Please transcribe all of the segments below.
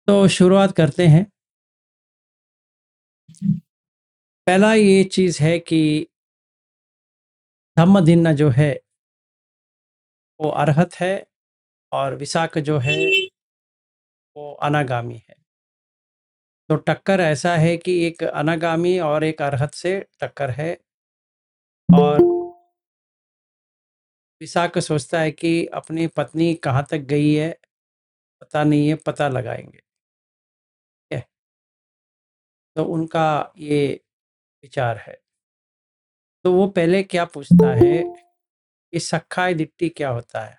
तो शुरुआत करते हैं। पहला ये चीज़ है कि धम्मदिन्ना जो है वो अर्हत है और विशाख जो है वो अनागामी है। तो टक्कर ऐसा है कि एक अनागामी और एक अर्हत से टक्कर है और विशाख सोचता है कि अपनी पत्नी कहाँ तक गई है पता नहीं है, पता लगाएँगे। ठीक है? तो उनका ये विचार है। तो वो पहले क्या पूछता है कि सख्खाय दिट्टी क्या होता है?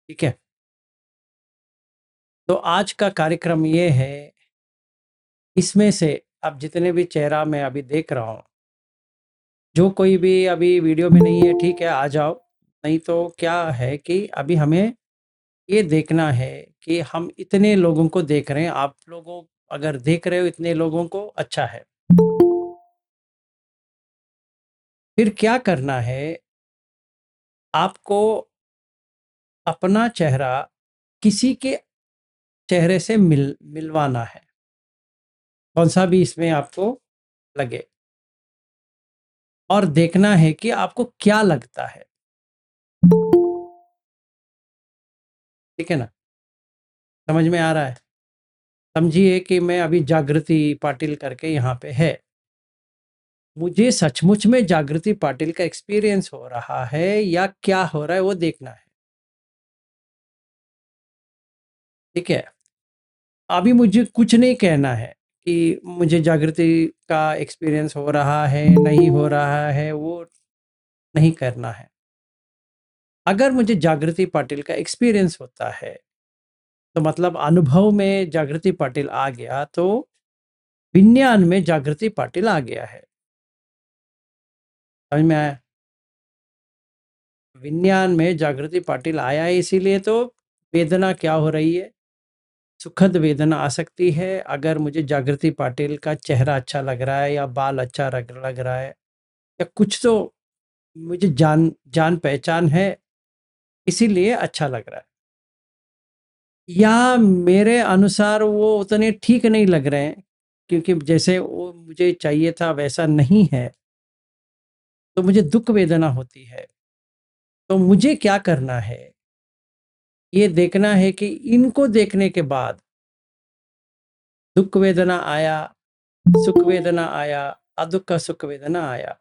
ठीक है? तो आज का कार्यक्रम ये है, इसमें से अब जितने भी चेहरा मैं अभी देख रहा हूँ, जो कोई भी अभी वीडियो में नहीं है ठीक है आ जाओ, नहीं तो क्या है कि अभी हमें ये देखना है कि हम इतने लोगों को देख रहे हैं, आप लोगों अगर देख रहे हो इतने लोगों को अच्छा है। फिर क्या करना है, आपको अपना चेहरा किसी के चेहरे से मिलवाना है, कौन-सा भी इसमें आपको लगे और देखना है कि आपको क्या लगता है। ठीक है ना? समझ में आ रहा है? समझिए कि मैं अभी जागृति पाटिल करके यहाँ पे है। मुझे सचमुच में जागृति पाटिल का एक्सपीरियंस हो रहा है या क्या हो रहा है वो देखना है। ठीक है? अभी मुझे कुछ नहीं कहना है कि मुझे जागृति का एक्सपीरियंस हो रहा है, नहीं हो रहा है, वो नहीं करना है। अगर मुझे जागृति पाटिल का एक्सपीरियंस होता है, तो मतलब अनुभव में जागृति पाटिल आ गया, तो विज्ञान में जागृति पाटिल आ गया है। समझ में आया? विज्ञान में जागृति पाटिल आया है, इसीलिए तो वेदना क्या हो रही है, सुखद वेदना आ सकती है अगर मुझे जागृति पाटिल का चेहरा अच्छा लग रहा है या बाल अच्छा लग रहा है या कुछ तो मुझे जान जान पहचान है, इसीलिए अच्छा लग रहा है। या मेरे अनुसार वो उतने ठीक नहीं लग रहे हैं, क्योंकि जैसे वो मुझे चाहिए था वैसा नहीं है, तो मुझे दुःख वेदना होती है। तो मुझे क्या करना है, ये देखना है कि इनको देखने के बाद दुःख वेदना आया, सुख वेदना आया, अदुःख सुख वेदना आया।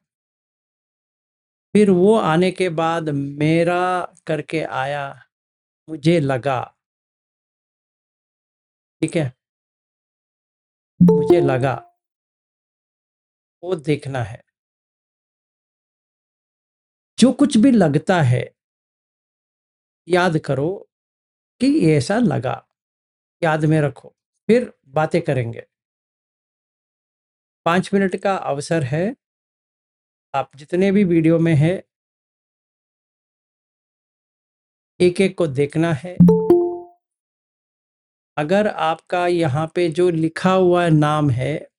फिर वो आने के बाद मेरा करके आया, मुझे लगा, ठीक है? मुझे लगा, वो देखना है। जो कुछ भी लगता है, याद करो कि ऐसा लगा, याद में रखो, फिर बातें करेंगे। 5 मिनट का अवसर है, आप जितने भी वीडियो में हैं, एक-एक को देखना है। अगर आपका यहाँ पे जो लिखा हुआ नाम है,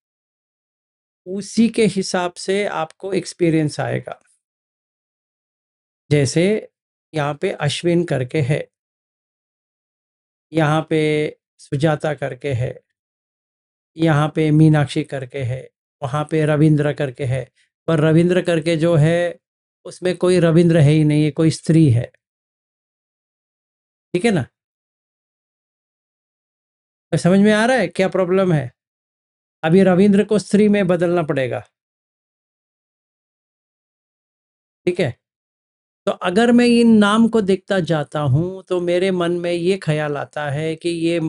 उसी के हिसाब से आपको एक्सपीरियंस आएगा। जैसे यहाँ पे अश्विन करके है, यहाँ पे सुजाता करके है, यहाँ पे मीनाक्षी करके है, वहाँ पे रविंद्र करके है। पर रविंद्र करके जो है, उसमें कोई रविंद्र है ही नहीं है, कोई स्त्री है। ठीक है ना? तो समझ में आ रहा है क्या प्रॉब्लम है? अभी रविंद्र को स्त्री में बदलना पड़ेगा। ठीक है? तो अगर मैं इन नाम को देखता जाता हूँ, तो मेरे मन में ये ख़्याल आता है कि ये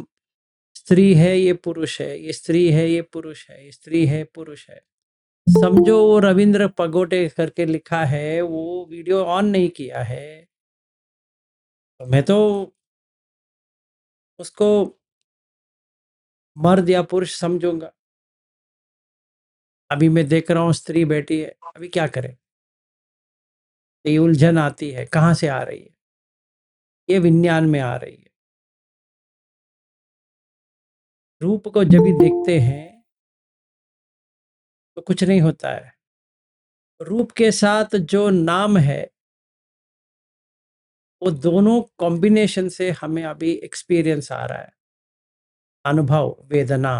स्त्री है, ये पुरुष है, ये स्त्री है, ये पुरुष है, ये स्त्री है, पुरुष है। समझो वो रविंद्र पगोटे करके लिखा है, वो वीडियो ऑन नहीं किया है, तो मैं तो उसको मर्द या पुरुष समझूँगा। अभी मैं देख रहा हूँ स्त्री बैठी है, अभी क्या करें? ये उलझन आती है, कहाँ से आ रही है? ये विज्ञान में आ रही है। रूप को जब भी देखते हैं, तो कुछ नहीं होता है। रूप के साथ जो नाम है, वो दोनों कॉम्बिनेशन से हमें अभी एक्सपीरियंस आ रहा है, अनुभव, वेदना।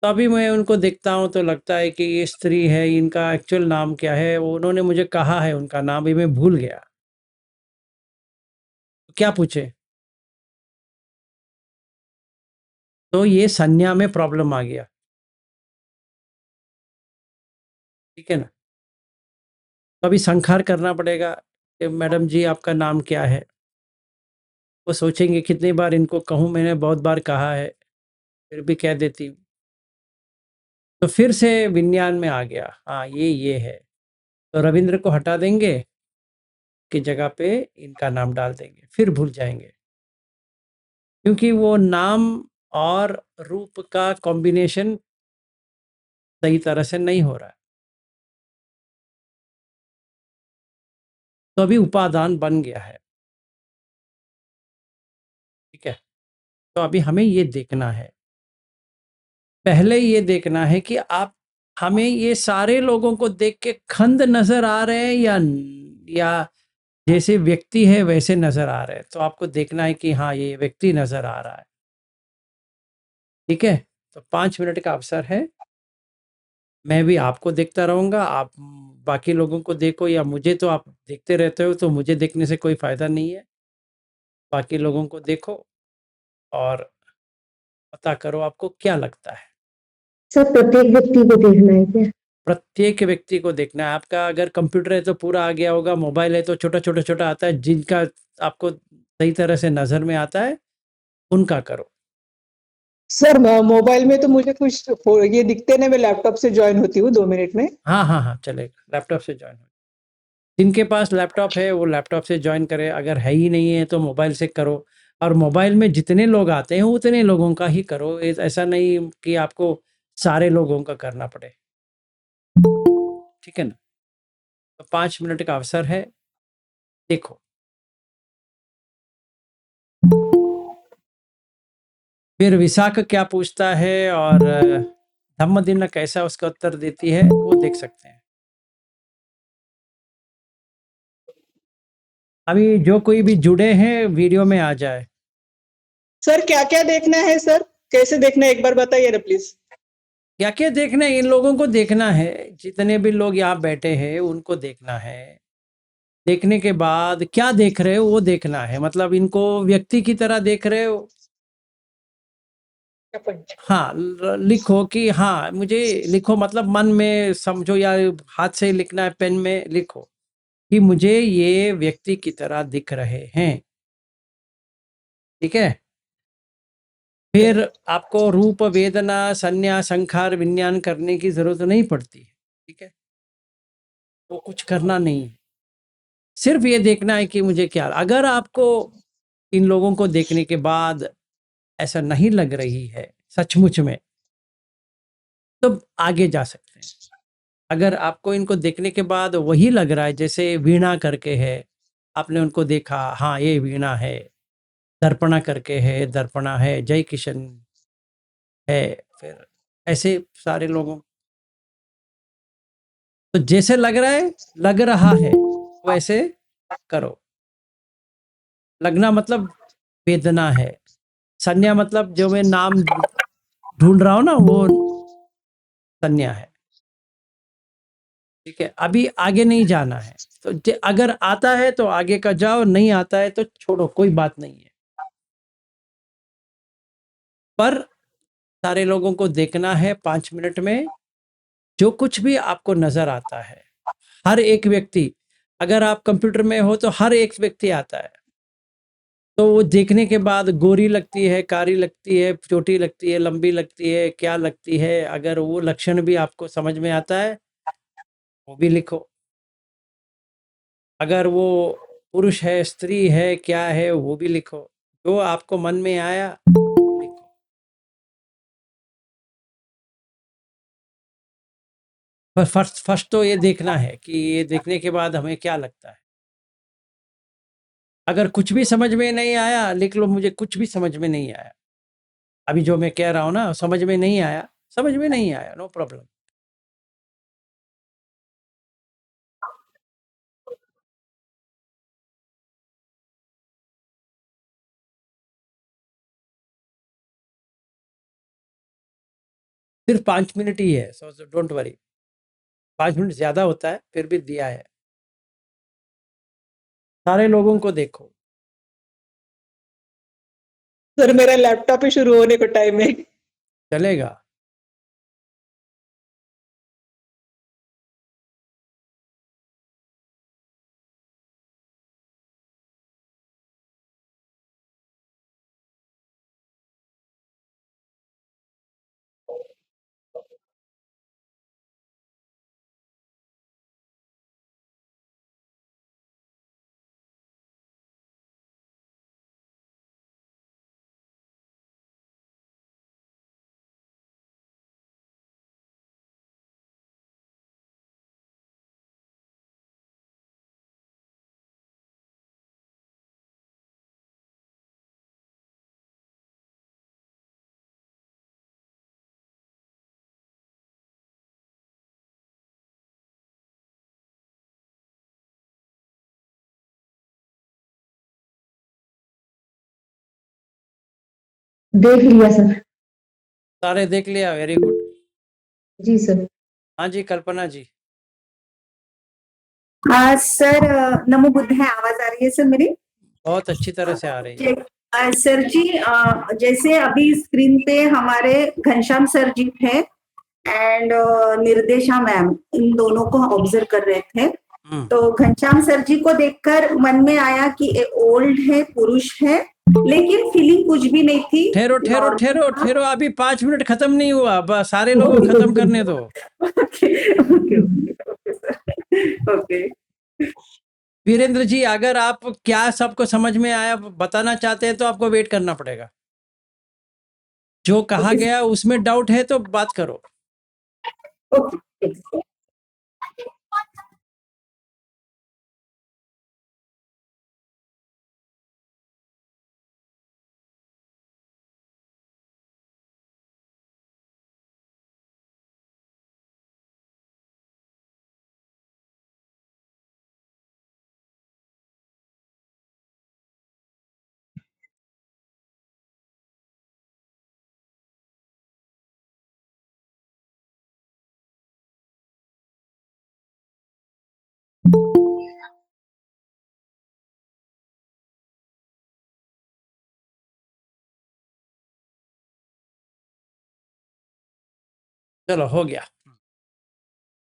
तो अभी मैं उनको देखता हूँ तो लगता है कि ये स्त्री है, इनका एक्चुअल नाम क्या है? वो उन्होंने मुझे कहा है उनका नाम, अभी मैं भूल गया। तो क्या पूछे? तो ये संज्ञा में प्रॉब्लम आ गया, ठीक है ना? तो अभी संख्यार करना पड़ेगा कि मैडम जी आपका नाम क्या है? वो सोचेंगे कितनी बार इनको कहूँ, मैंने बहुत बार कहा है, फिर भी कह देती हूँ। तो फिर से विज्ञान में आ गया, हाँ ये है। तो रविंद्र को हटा देंगे, की जगह पे इनका नाम डाल देंगे, फिर भूल जाएंगे, क्योंकि वो नाम और रूप का कॉम्बिनेशन सही तरह से नहीं हो रहा है। तो अभी उपादान बन गया है, ठीक है? तो अभी हमें ये देखना है, पहले ये देखना है कि आप, हमें ये सारे लोगों को देख के खंड नजर आ रहे हैं या जैसे व्यक्ति है वैसे नजर आ रहे हैं। तो आपको देखना है कि हाँ ये व्यक्ति नजर आ रहा है, ठीक है? तो 5 मिनट का अवसर है, मैं भी आपको देखता रहूंगा, आप बाकी लोगों को देखो, या मुझे तो आप देखते रहते हो, तो मुझे देखने से कोई फायदा नहीं है। बाकी लोगों को देखो और पता करो आपको क्या लगता है। सर प्रत्येक व्यक्ति को देखना है क्या? प्रत्येक व्यक्ति को देखना है। आपका अगर कंप्यूटर है तो पूरा आ गया होगा, मोबाइल है तो छोटा छोटा छोटा आता है, जिनका आपको सही तरह से नजर में आता है उनका करो। सर मोबाइल में तो मुझे कुछ ये दिखते नहीं, मैं लैपटॉप से ज्वाइन होती हूँ 2 मिनट में। हाँ हाँ हाँ, चलेगा, लैपटॉप से ज्वाइन हो। जिनके पास लैपटॉप है वो लैपटॉप से ज्वाइन करे, अगर है ही नहीं है तो मोबाइल से करो। और मोबाइल में जितने लोग आते हैं उतने लोगों का ही करो, ऐसा नहीं कि आपको सारे लोगों का करना पड़े, ठीक है ना? तो 5 मिनट का अवसर है, देखो। फिर विशाख क्या पूछता है और धम्मदिन कैसा उसका उत्तर देती है, वो देख सकते हैं। अभी जो कोई भी जुड़े हैं वीडियो में आ जाए। सर क्या क्या देखना है सर, कैसे देखना है एक बार बताइए ना प्लीज। क्या क्या देखना है? इन लोगों को देखना है, जितने भी लोग यहाँ बैठे हैं उनको देखना है। देखने के बाद क्या देख रहे हो वो देखना है, मतलब इनको व्यक्ति की तरह देख रहे हो? हाँ, लिखो कि हाँ, मुझे लिखो, मतलब मन में समझो या हाथ से लिखना है, पेन में लिखो कि मुझे ये व्यक्ति की तरह दिख रहे हैं, ठीक है? फिर आपको रूप, वेदना, संज्ञा, संखार, विज्ञान करने की जरूरत नहीं पड़ती है, ठीक है? वो कुछ करना नहीं है, सिर्फ ये देखना है कि मुझे क्या, अगर आपको इन लोगों को देखने के बाद ऐसा नहीं लग रही है सचमुच में, तो आगे जा सकते हैं। अगर आपको इनको देखने के बाद वही लग रहा है जैसे वीणा करके है, आपने उनको देखा, हाँ ये वीणा है, दर्पणा करके है, दर्पणा है, जय किशन है, फिर ऐसे सारे लोगों, तो जैसे लग रहा है, लग रहा है, वैसे करो। लगना मतलब वेदना है, संज्ञा मतलब जो मैं नाम ढूंढ रहा हूं ना, वो संज्ञा है, ठीक है? अभी आगे नहीं जाना है, तो अगर आता है तो आगे का जाओ, नहीं आता है तो छोड़ो, कोई बात नहीं है। पर सारे लोगों को देखना है 5 मिनट में, जो कुछ भी आपको नजर आता है, हर एक व्यक्ति, अगर आप कंप्यूटर में हो तो हर एक व्यक्ति आता है, तो वो देखने के बाद गोरी लगती है, कारी लगती है, छोटी लगती है, लंबी लगती है, क्या लगती है, अगर वो लक्षण भी आपको समझ में आता है वो भी लिखो। अगर वो पुरुष है, स्त्री है, क्या है, वो भी लिखो, जो आपको मन में आया लिखो। पर फर्स्ट फर्स्ट तो ये देखना है कि ये देखने के बाद हमें क्या लगता है। अगर कुछ भी समझ में नहीं आया, लिख लो मुझे कुछ भी समझ में नहीं आया, अभी जो मैं कह रहा हूं ना, समझ में नहीं आया, समझ में नहीं आया, नो प्रॉब्लम। सिर्फ 5 मिनट ही है, सो डोंट वरी। 5 मिनट ज़्यादा होता है, फिर भी दिया है। सारे लोगों को देखो। सर मेरा लैपटॉप ही शुरू होने को टाइम है। चलेगा। देख लिया सर। सारे देख लिया, वेरी गुड। जी सर। हाँ जी, कल्पना जी। सर नमो बुद्ध है, आवाज आ रही है सर मेरी? बहुत अच्छी तरह से आ रही है। सर जी, जैसे अभी स्क्रीन पे हमारे घनश्याम सर जी थे एंड निर्देशा मैम, इन दोनों को ऑब्जर्व कर रहे थे। तो घनश्याम सर जी को देखकर मन में आया कि ये ओल्ड है, पुरुष है, लेकिन फीलिंग कुछ भी नहीं थी। ठहरो ठहरो normal ठहरो था। ठहरो, अभी 5 मिनट खत्म नहीं हुआ, बस सारे लोगों को खत्म करने दो। Okay okay okay sir, okay. Virendra ji, अगर आप क्या सबको समझ में आया बताना चाहते हैं तो आपको वेट करना पड़ेगा। जो कहा ओके गया उसमें डाउट है तो बात करो। ओके। चलो हो गया।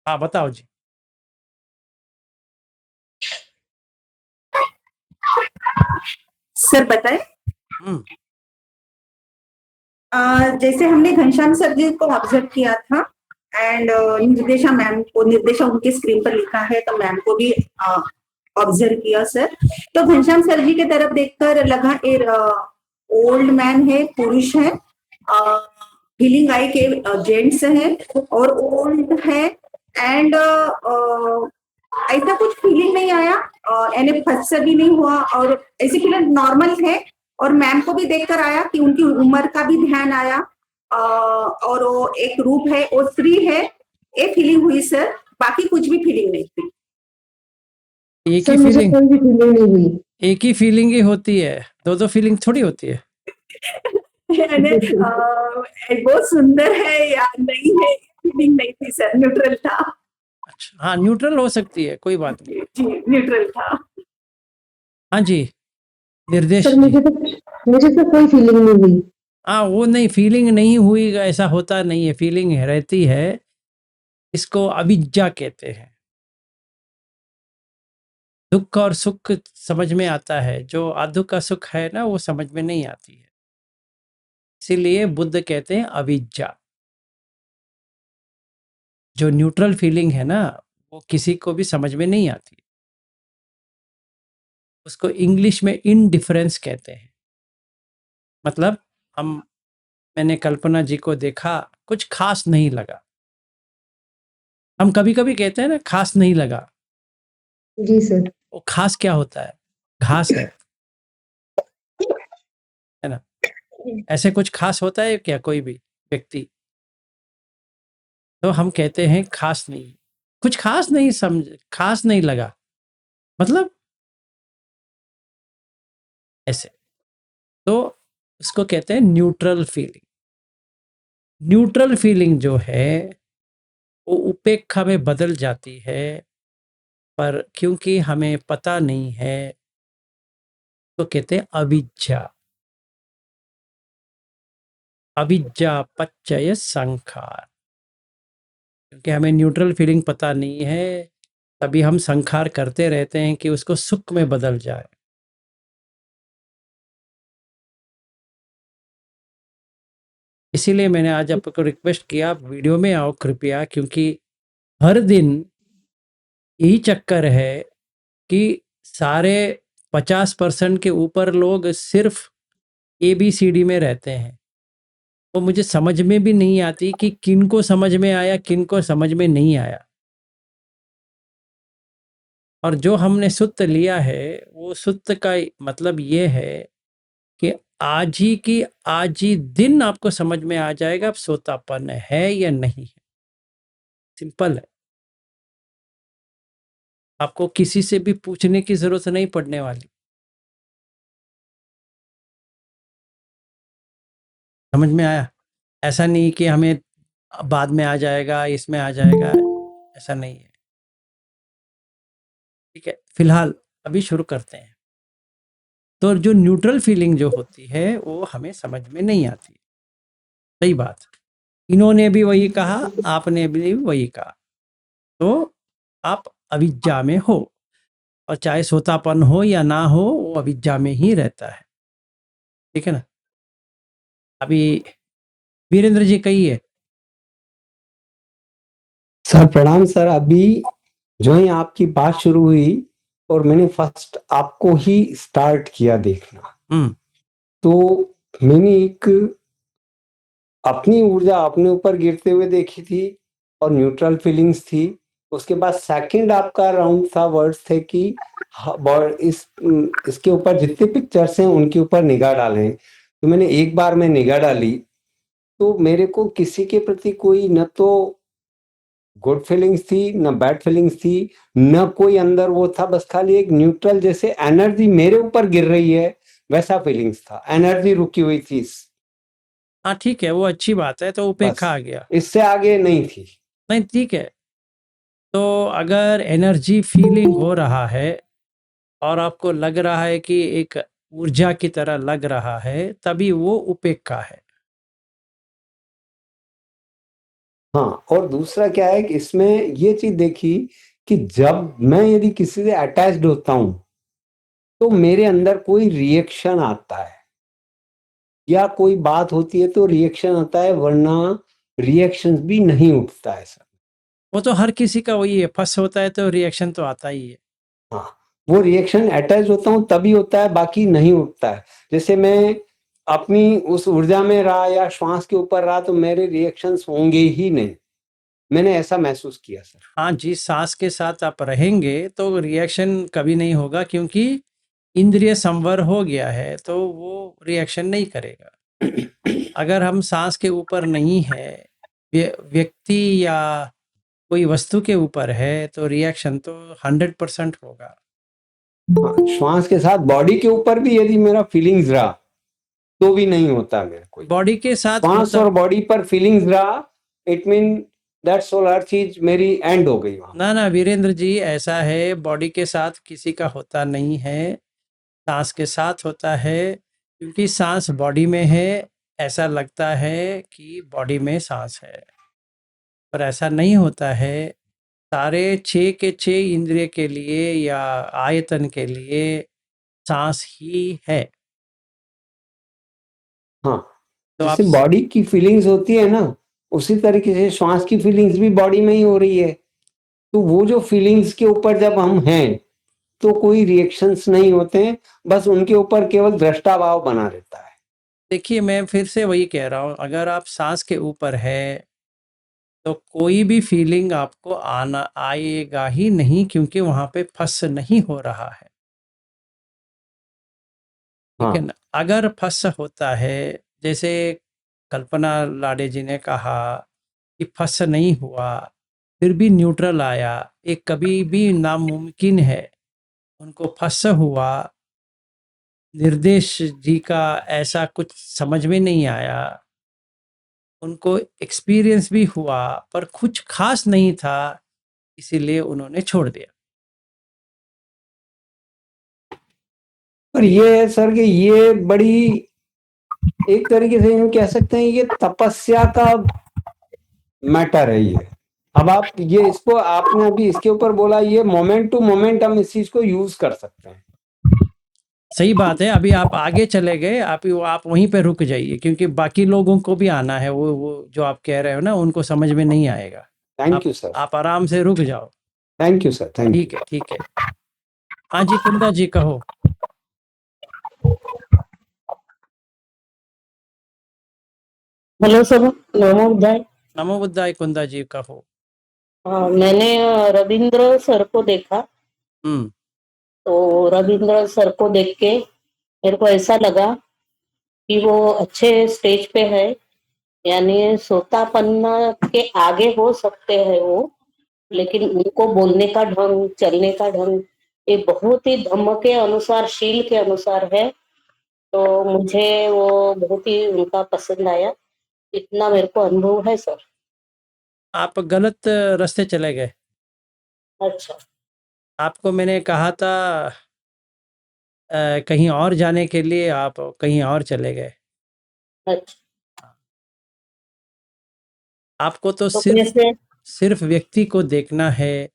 हाँ बताओ जी। सर बताए। हम्म। जैसे हमने घनश्याम सर जी को ऑब्जर्व किया था एंड निर्देशा मैम को, निर्देशा उनके स्क्रीन पर लिखा है तो मैम को भी ऑब्जर्व किया सर। तो घनश्याम सर जी की तरफ देखकर लगा ओल्ड मैन है, पुरुष है, फीलिंग आई के जेंट्स है और ओल्ड है एंड ऐसा कुछ फीलिंग नहीं आया, यानी फंस भी नहीं हुआ और ऐसी फीलिंग नॉर्मल है। और मैम को भी देखकर आया कि उनकी उम्र का भी ध्यान आया, और वो एक रूप है, वो स्त्री है, ये फीलिंग हुई सर। बाकी कुछ भी फीलिंग नहीं थी। एक सर ही मुझे फीलिंग, कोई भी फीलिंग नहीं हुई। एक ही फीलिंग ही होती है, दो दो फीलिंग थोड़ी होती है। यानी बहुत सुंदर है या नहीं है, फीलिंग नहीं थी सर, न्यूट्रल था। अच्छा, हाँ न्यूट्रल हो सकती है, कोई बात नहीं। जी न्यूट्रल था। हाँ जी, निर्देश सर जी। मुझे तो कोई फीलिंग नहीं हुई। हाँ वो नहीं, फीलिंग नहीं हुई ऐसा होता नहीं है, फीलिंग रहती है। इसको अविज्ञा कहते हैं। दुख और सुख समझ में आता है, जो अधुख का सुख है ना वो समझ में नहीं आती है। इसीलिए बुद्ध कहते हैं अविज्ञा। जो न्यूट्रल फीलिंग है ना वो किसी को भी समझ में नहीं आती। उसको इंग्लिश में इनडिफरेंस कहते हैं। मतलब हम, मैंने कल्पना जी को देखा, कुछ खास नहीं लगा। हम कभी कभी कहते हैं ना खास नहीं लगा। जी सर। वो खास क्या होता है? घास है ना? ऐसे कुछ खास होता है क्या कोई भी व्यक्ति? तो हम कहते हैं खास नहीं, कुछ खास नहीं समझ, खास नहीं लगा, मतलब ऐसे। तो उसको कहते हैं न्यूट्रल फीलिंग। न्यूट्रल फीलिंग जो है वो उपेक्षा में बदल जाती है, पर क्योंकि हमें पता नहीं है तो कहते हैं अविद्या। अविद्या पच्चय संखार। क्योंकि हमें न्यूट्रल फीलिंग पता नहीं है, तभी हम संखार करते रहते हैं कि उसको सुख में बदल जाए। इसीलिए मैंने आज आपको रिक्वेस्ट किया, आप वीडियो में आओ कृपया, क्योंकि हर दिन यही चक्कर है कि सारे 50% के ऊपर लोग सिर्फ ABCD में रहते हैं। वो मुझे समझ में भी नहीं आती कि किनको समझ में आया, किनको समझ में नहीं आया। और जो हमने सुत्त लिया है, वो सुत्त का मतलब ये है कि आज ही दिन आपको समझ में आ जाएगा अब सोतापन है या नहीं है। सिंपल है। आपको किसी से भी पूछने की जरूरत नहीं पड़ने वाली। समझ में आया? ऐसा नहीं कि हमें बाद में आ जाएगा, इसमें आ जाएगा, ऐसा नहीं है। ठीक है, फिलहाल अभी शुरू करते हैं। तो जो न्यूट्रल फीलिंग जो होती है वो हमें समझ में नहीं आती। सही बात। इन्होंने भी वही कहा, आपने भी वही कहा। तो आप अविद्या में हो, और चाहे सोतापन हो या ना हो, वो अविद्या में ही रहता है। ठीक है ना? अभी वीरेंद्र जी कहिए। सर प्रणाम सर। अभी जो ही आपकी बात शुरू हुई और मैंने फर्स्ट आपको ही स्टार्ट किया देखना, तो मैंने एक अपनी ऊर्जा अपने ऊपर गिरते हुए देखी थी और न्यूट्रल फीलिंग्स थी। उसके बाद सेकंड आपका राउंड था, वर्ड्स थे कि इसके ऊपर जितने पिक्चर्स हैं उनके ऊपर निगाह डालें। तो मैंने एक बार में निगाह डाली तो मेरे को किसी के प्रति कोई न तो गुड फीलिंग्स थी न बैड फीलिंग्स थी, न कोई अंदर वो था, बस खाली एक न्यूट्रल, जैसे एनर्जी मेरे ऊपर गिर रही है वैसा फीलिंग्स था। एनर्जी रुकी हुई थी। हाँ ठीक है, वो अच्छी बात है। तो उपेक्षा आ गया, इससे आगे नहीं थी। नहीं ठीक है। तो अगर एनर्जी फीलिंग हो रहा है और आपको लग रहा है कि एक ऊर्जा की तरह लग रहा है, तभी वो उपेक्षा है। हाँ, और दूसरा क्या है कि इसमें ये चीज देखी कि जब मैं यदि किसी से अटैच्ड होता हूं तो मेरे अंदर कोई रिएक्शन आता है, या कोई बात होती है तो रिएक्शन आता है, वरना रिएक्शन भी नहीं उठता है सर। वो तो हर किसी का वही है, फंस होता है तो रिएक्शन तो आता ही है। हाँ, वो रिएक्शन अटैच होता हूं तभी होता है, बाकी नहीं उठता है। जैसे मैं अपनी उस ऊर्जा में रहा या श्वास के ऊपर रहा तो मेरे रिएक्शंस होंगे ही नहीं। मैंने ऐसा महसूस किया सर। हाँ जी, सांस के साथ आप रहेंगे तो रिएक्शन कभी नहीं होगा, क्योंकि इंद्रिय संवर हो गया है, तो वो रिएक्शन नहीं करेगा। अगर हम सांस के ऊपर नहीं है, व्यक्ति या कोई वस्तु के ऊपर है, तो रिएक्शन तो 100% होगा। श्वास के साथ बॉडी के ऊपर भी यदि मेरा फीलिंग्स रहा तो भी नहीं होता मेरे को। बॉडी के साथ श्वास और बॉडी पर फीलिंग्स रहा, इट मीन दैट्स ऑल, हर चीज मेरी एंड हो गई वहां। ना वीरेंद्र जी, ऐसा है, बॉडी के साथ किसी का होता नहीं है, सांस के साथ होता है। क्योंकि सांस बॉडी में है, ऐसा लगता है कि बॉडी में सांस है, पर ऐसा नहीं होता है। सारे 6 के 6 इंद्रिय के लिए या आयतन के लिए सांस ही है। हाँ, तो आप जैसे बॉडी की फीलिंग्स होती है ना, उसी तरीके से श्वास की फीलिंग्स भी बॉडी में ही हो रही है। तो वो जो फीलिंग्स के ऊपर जब हम हैं तो कोई रिएक्शंस नहीं होते हैं, बस उनके ऊपर केवल दृष्टा भाव बना रहता है। देखिए, मैं फिर से वही कह रहा हूँ, अगर आप सांस के ऊपर है तो कोई भी फीलिंग आपको आना आएगा ही नहीं, क्योंकि वहां पे फंस नहीं हो रहा है। ठीक है हाँ, ना? अगर फंस होता है, जैसे कल्पना लाड़े जी ने कहा कि फंस नहीं हुआ, फिर भी न्यूट्रल आया, एक कभी भी नामुमकिन है। उनको फंस हुआ, निर्देश जी का ऐसा कुछ समझ में नहीं आया, उनको एक्सपीरियंस भी हुआ पर कुछ खास नहीं था, इसीलिए उन्होंने छोड़ दिया। पर ये है सर कि ये बड़ी एक तरीके से यूं कह सकते हैं ये तपस्या का मैटर है ये। अब आप ये इसको आपने अभी इसके ऊपर बोला, ये मोमेंट टू मोमेंट हम इस चीज को यूज कर सकते हैं। सही बात है। अभी आप आगे चले गए, आप वहीं पे रुक जाइए, क्योंकि बाकी लोगों को भी आना है। वो जो आप कह रहे हो ना, उनको समझ में नहीं आएगा। Thank you sir. आप आराम से रुक जाओ। Thank you sir. थैंक ठीक है, ठीक है। हाँ जी, कुंदा जी कहो। हेलो सर, नमो बुद्धाय। नमो बुद्धाय कुंदा जी कहो। मैंने रविंद्र सर को देखा, हम्म तो रविंद्र सर को देख के मेरे को ऐसा लगा कि वो अच्छे स्टेज पे है, यानी सोतापन के आगे हो सकते हैं वो, लेकिन उनको बोलने का ढंग, चलने का ढंग ये बहुत ही धम्म के अनुसार, शील के अनुसार है। तो मुझे वो बहुत ही उनका पसंद आया। इतना मेरे को अनुभव है सर। आप गलत रास्ते चले गए। अच्छा। आपको मैंने कहा था कहीं और जाने के लिए, आप कहीं और चले गए। अच्छा, आपको तो तो सिर्फ कैसे? सिर्फ व्यक्ति को देखना है,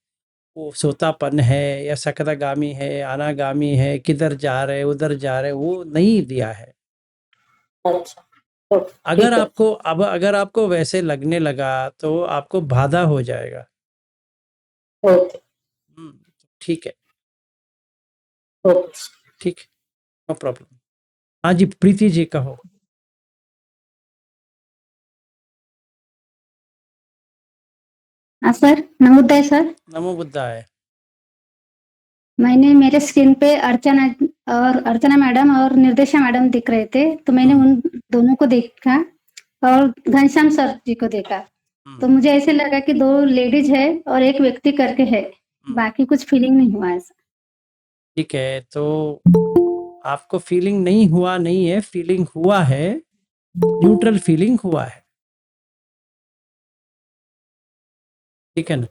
वो सोतापन है या सकदागामी है, अनागामी है, किधर जा रहे उधर जा रहे, वो नहीं दिया है। अच्छा, तो अगर ठीक है। आपको अगर आपको वैसे लगने लगा तो आपको बाधा हो जाएगा। ओके। ठीक है, ओके। ठीक है, नो प्रॉब्लम। हाँ जी, प्रीति जी कहो। हाँ सर, नमोदय सर। नमो बुद्धाय। मैंने मेरे स्क्रीन पे अर्चना मैडम और निर्देशा मैडम दिख रहे थे, तो मैंने उन दोनों को देखा और घनश्याम सर जी को देखा। तो मुझे ऐसे लगा कि दो लेडीज है और एक व्यक्ति करके है, बाकी कुछ फीलिंग नहीं हुआ ऐसा। ठीक है, तो आपको फीलिंग नहीं हुआ नहीं है, फीलिंग हुआ है, न्यूट्रल फीलिंग हुआ है। ठीक है ना,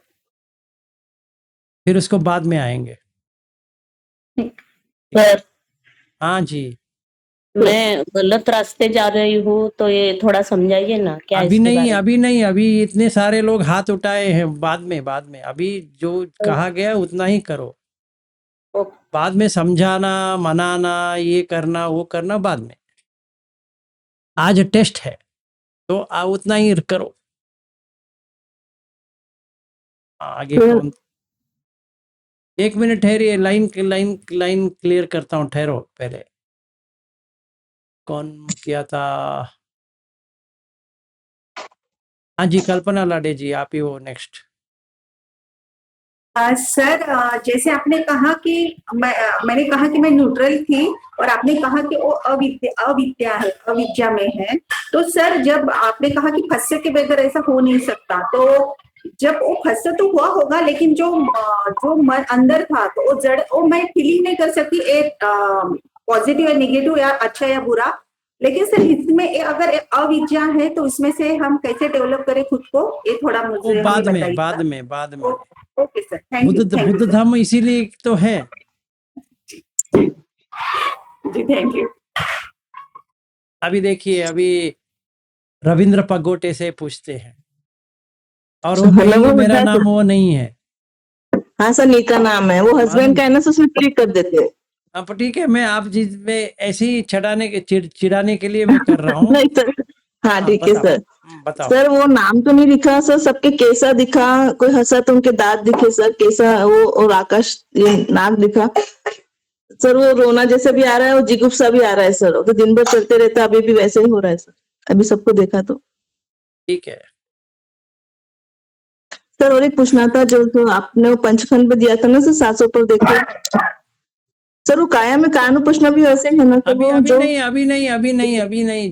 फिर उसको बाद में आएंगे। सर, हाँ जी। मैं गलत रास्ते जा रही हूँ, तो ये थोड़ा समझाइए ना क्या अभी इसके नहीं, बारे में। अभी नहीं, अभी इतने सारे लोग हाथ उठाए हैं, बाद में अभी जो कहा गया उतना ही करो। ओके। बाद में समझाना, मनाना, ये करना वो करना बाद में। आज टेस्ट है तो उतना ही करो। आगे कौन? एक मिनट ठहरिए, लाइन लाइन क्लियर करता हूँ, ठहरो पहले। कौन किया था? हाँ जी, कल्पना लाडे जी, आप ही हो नेक्स्ट। सर, जैसे आपने कहा कि मैंने कहा कि मैं न्यूट्रल थी और आपने कहा कि वो अविद्या है, अविद्या में है। तो सर, जब आपने कहा कि फंसे के बगैर ऐसा हो नहीं सकता, तो जब वो फंसे तो हुआ होगा, लेकिन जो मन अंदर था, तो वो जड़, वो मैं फीलिंग नहीं कर सकती एक पॉजिटिव या नेगेटिव या अच्छा या बुरा। लेकिन सर, इसमें अगर अविद्या है तो इसमें से हम कैसे डेवलप करें खुद को, ये थोड़ा वो मुझे बाद में बताइएगा। Okay sir, thank you, Buddha sir. Dhamma इसीलिए तो है। जी, थैंक यू। अभी देखिए, अभी रविंद्र पगोटे से पूछते हैं और वो कहेंगे मेरा नाम वो नहीं है। हाँ सर, नीता नाम है, वो हस्बैंड का है ना, तो उसमें क्लिक कर देते हैं। अब ठीक है, मैं आप जिस में ऐसे ही चिढ़ाने के लिए मैं कर रहा हूँ। नहीं सर। हाँ ठीक है बताओ। सर। बताओ। सर, वो नाम तो नहीं दिखा सर, सबके कैसा दिखा, कोई हंसा तो उनके दांत दिखे सर, कैसा वो, और आकाश ये नाक दिखा सर। वो रोना जैसे भी आ रहा है, वो जिगुप्सा भी आ रहा है सर, वो तो दिन भर चलते रहता है, अभी भी वैसे ही हो रहा है सर, अभी सबको देखा तो। ठीक है सर, और एक पूछना था, जो आपने वो पंचखंड पे दिया था ना सर, 700 पर देखो सर, वो काया में कायानुपुष्ण भी वैसे है ना सर? अभी वो अभी जो नहीं, अभी नहीं, अभी नहीं, अभी नहीं।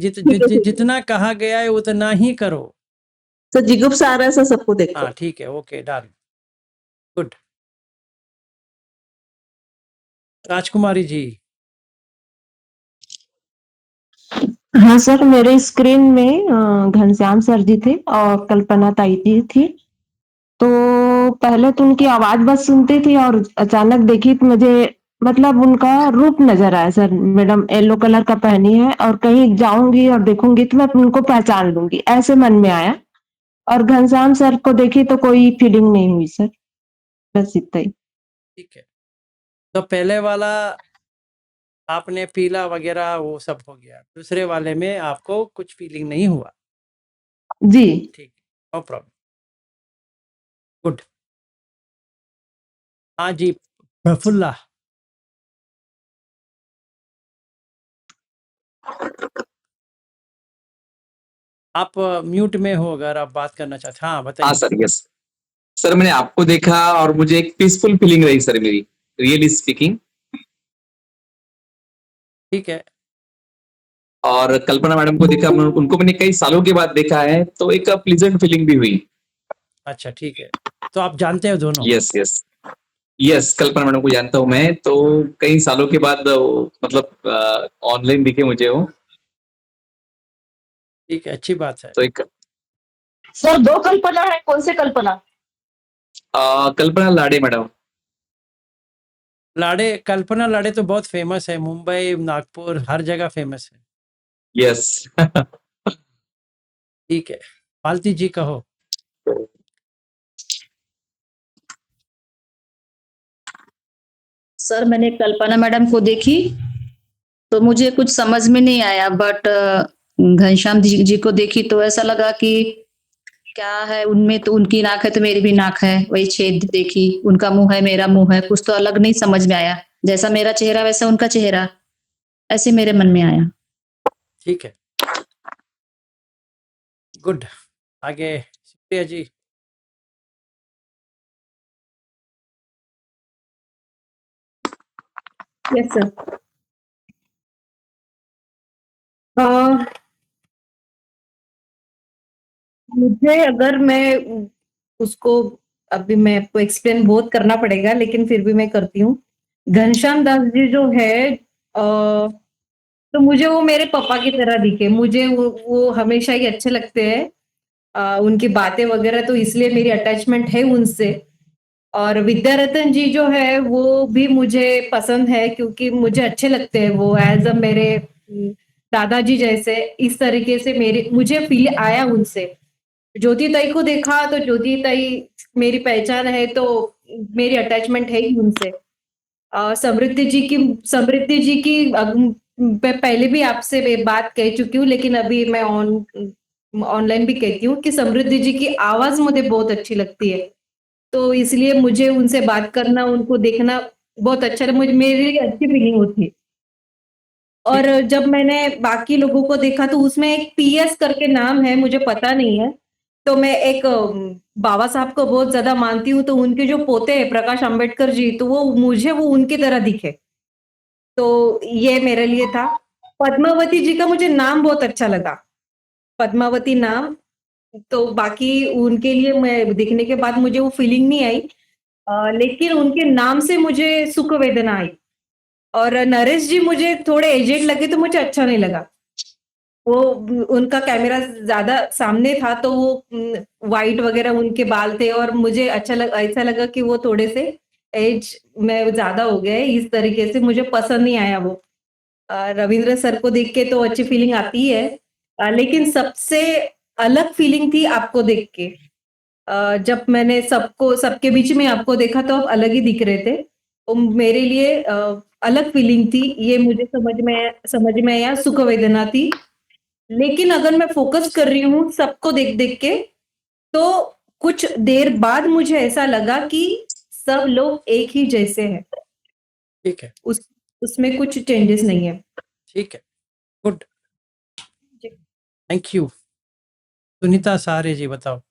जितना कहा गया है उतना ही करो। सर, जिगुप्सा आ रहा है सर, सबको देखो। हाँ ठीक है, ओके, डन, गुड। राजकुमारी जी। हाँ सर, मेरे स्क्रीन में घनश्याम सर जी थे और कल्पना ताई जी थी। तो पहले तो उनकी आवाज बस सुनती थी और अचानक देखी तो मुझे मतलब उनका रूप नजर आया सर। मैडम येलो कलर का पहनी है और कहीं जाऊंगी और देखूंगी तो मैं उनको पहचान लूंगी, ऐसे मन में आया। और घनश्याम सर को देखी तो कोई फीलिंग नहीं हुई सर, बस इतना ही। ठीक है, तो पहले वाला आपने पीला वगैरह वो सब हो गया, दूसरे वाले में आपको कुछ फीलिंग नहीं हुआ। जी। ठीक, नो प्रॉब्लम, गुड। हाँ जी, प्रफुल्ला। आप म्यूट में हो, अगर आप बात करना चाहते। हाँ हाँ बताइए। सर, यस सर, मैंने आपको देखा और मुझे एक पीसफुल फीलिंग रही सर मेरी, रियली स्पीकिंग। ठीक है, और कल्पना मैडम को देखा, उनको मैंने कई सालों के बाद देखा है, तो एक प्लीजेंट फीलिंग भी हुई। अच्छा ठीक है, तो आप जानते हो दोनों? यस यस यस, कल्पना मैडम को जानता हूँ मैं, तो कई सालों के बाद मतलब ऑनलाइन दिखे मुझे वो। ठीक है, अच्छी बात है। तो एक सर 2 कल्पना है, कौन से कल्पना? कल्पना लाड़े मैडम। लाड़े, कल्पना लाड़े तो बहुत फेमस है, मुंबई, नागपुर, हर जगह फेमस है। यस ठीक है, मालती जी कहो। सर मैंने कल्पना मैडम को देखी तो मुझे कुछ समझ में नहीं आया, बट घनश्याम जी को देखी तो ऐसा लगा कि क्या है उनमें, तो उनकी नाक है तो मेरी भी नाक है, वही छेद देखी। उनका मुंह है, मेरा मुंह है, कुछ तो अलग नहीं समझ में आया। जैसा मेरा चेहरा वैसा उनका चेहरा, ऐसे मेरे मन में आया। ठीक है, गुड। आगे सुप्रिया जी। Yes sir. मुझे अगर मैं उसको, अभी मैं आपको एक्सप्लेन बहुत करना पड़ेगा लेकिन फिर भी मैं करती हूँ। घनश्याम दास जी जो है तो मुझे वो मेरे पापा की तरह दिखे। मुझे वो हमेशा ही अच्छे लगते हैं। उनकी बातें वगैरह तो इसलिए मेरी अटैचमेंट है उनसे। और विद्यारतन जी जो है वो भी मुझे पसंद है क्योंकि मुझे अच्छे लगते हैं वो एज अ मेरे दादाजी जैसे। इस तरीके से मेरी मुझे फील आया उनसे। ज्योति ताई को देखा तो ज्योति ताई मेरी पहचान है, तो मेरी अटैचमेंट है ही उनसे। समृद्धि जी की मैं पहले भी आपसे बात कह चुकी हूँ, लेकिन अभी मैं ऑनलाइन भी कहती हूँ कि समृद्धि जी की आवाज मुझे बहुत अच्छी लगती है। तो इसलिए मुझे उनसे बात करना, उनको देखना बहुत अच्छा, मुझे मेरे लिए अच्छी फीलिंग होती है। और जब मैंने बाकी लोगों को देखा तो उसमें एक पीएस करके नाम है, मुझे पता नहीं है। तो मैं एक बाबा साहब को बहुत ज्यादा मानती हूँ, तो उनके जो पोते हैं प्रकाश अंबेडकर जी, तो वो उनकी तरह दिखे। तो ये मेरे लिए था। पद्मावती जी का मुझे नाम बहुत अच्छा लगा, पद्मावती नाम। तो बाकी उनके लिए मैं दिखने के बाद मुझे वो फीलिंग नहीं आई। लेकिन उनके नाम से मुझे सुख वेदना आई। और नरेश जी मुझे थोड़े एजेड लगे तो मुझे अच्छा नहीं लगा। वो उनका कैमरा ज्यादा सामने था तो वो वाइट वगैरह उनके बाल थे और मुझे ऐसा लगा कि वो थोड़े से एज में ज्यादा हो गए। इस तरीके से मुझे पसंद नहीं आया वो। रविंद्र सर को देख के तो अच्छी फीलिंग आती है। लेकिन सबसे अलग फीलिंग थी आपको देख के। जब मैंने सबके बीच में आपको देखा तो आप अलग ही दिख रहे थे। तो मेरे लिए अलग फीलिंग थी। ये मुझे समझ में आया, सुख वेदना थी। लेकिन अगर मैं फोकस कर रही हूँ सबको देख देख के, तो कुछ देर बाद मुझे ऐसा लगा कि सब लोग एक ही जैसे हैं। ठीक है, उसमें कुछ चेंजेस नहीं है। ठीक है, गुड, थैंक यू। सुनीता सहारे जी बताओ।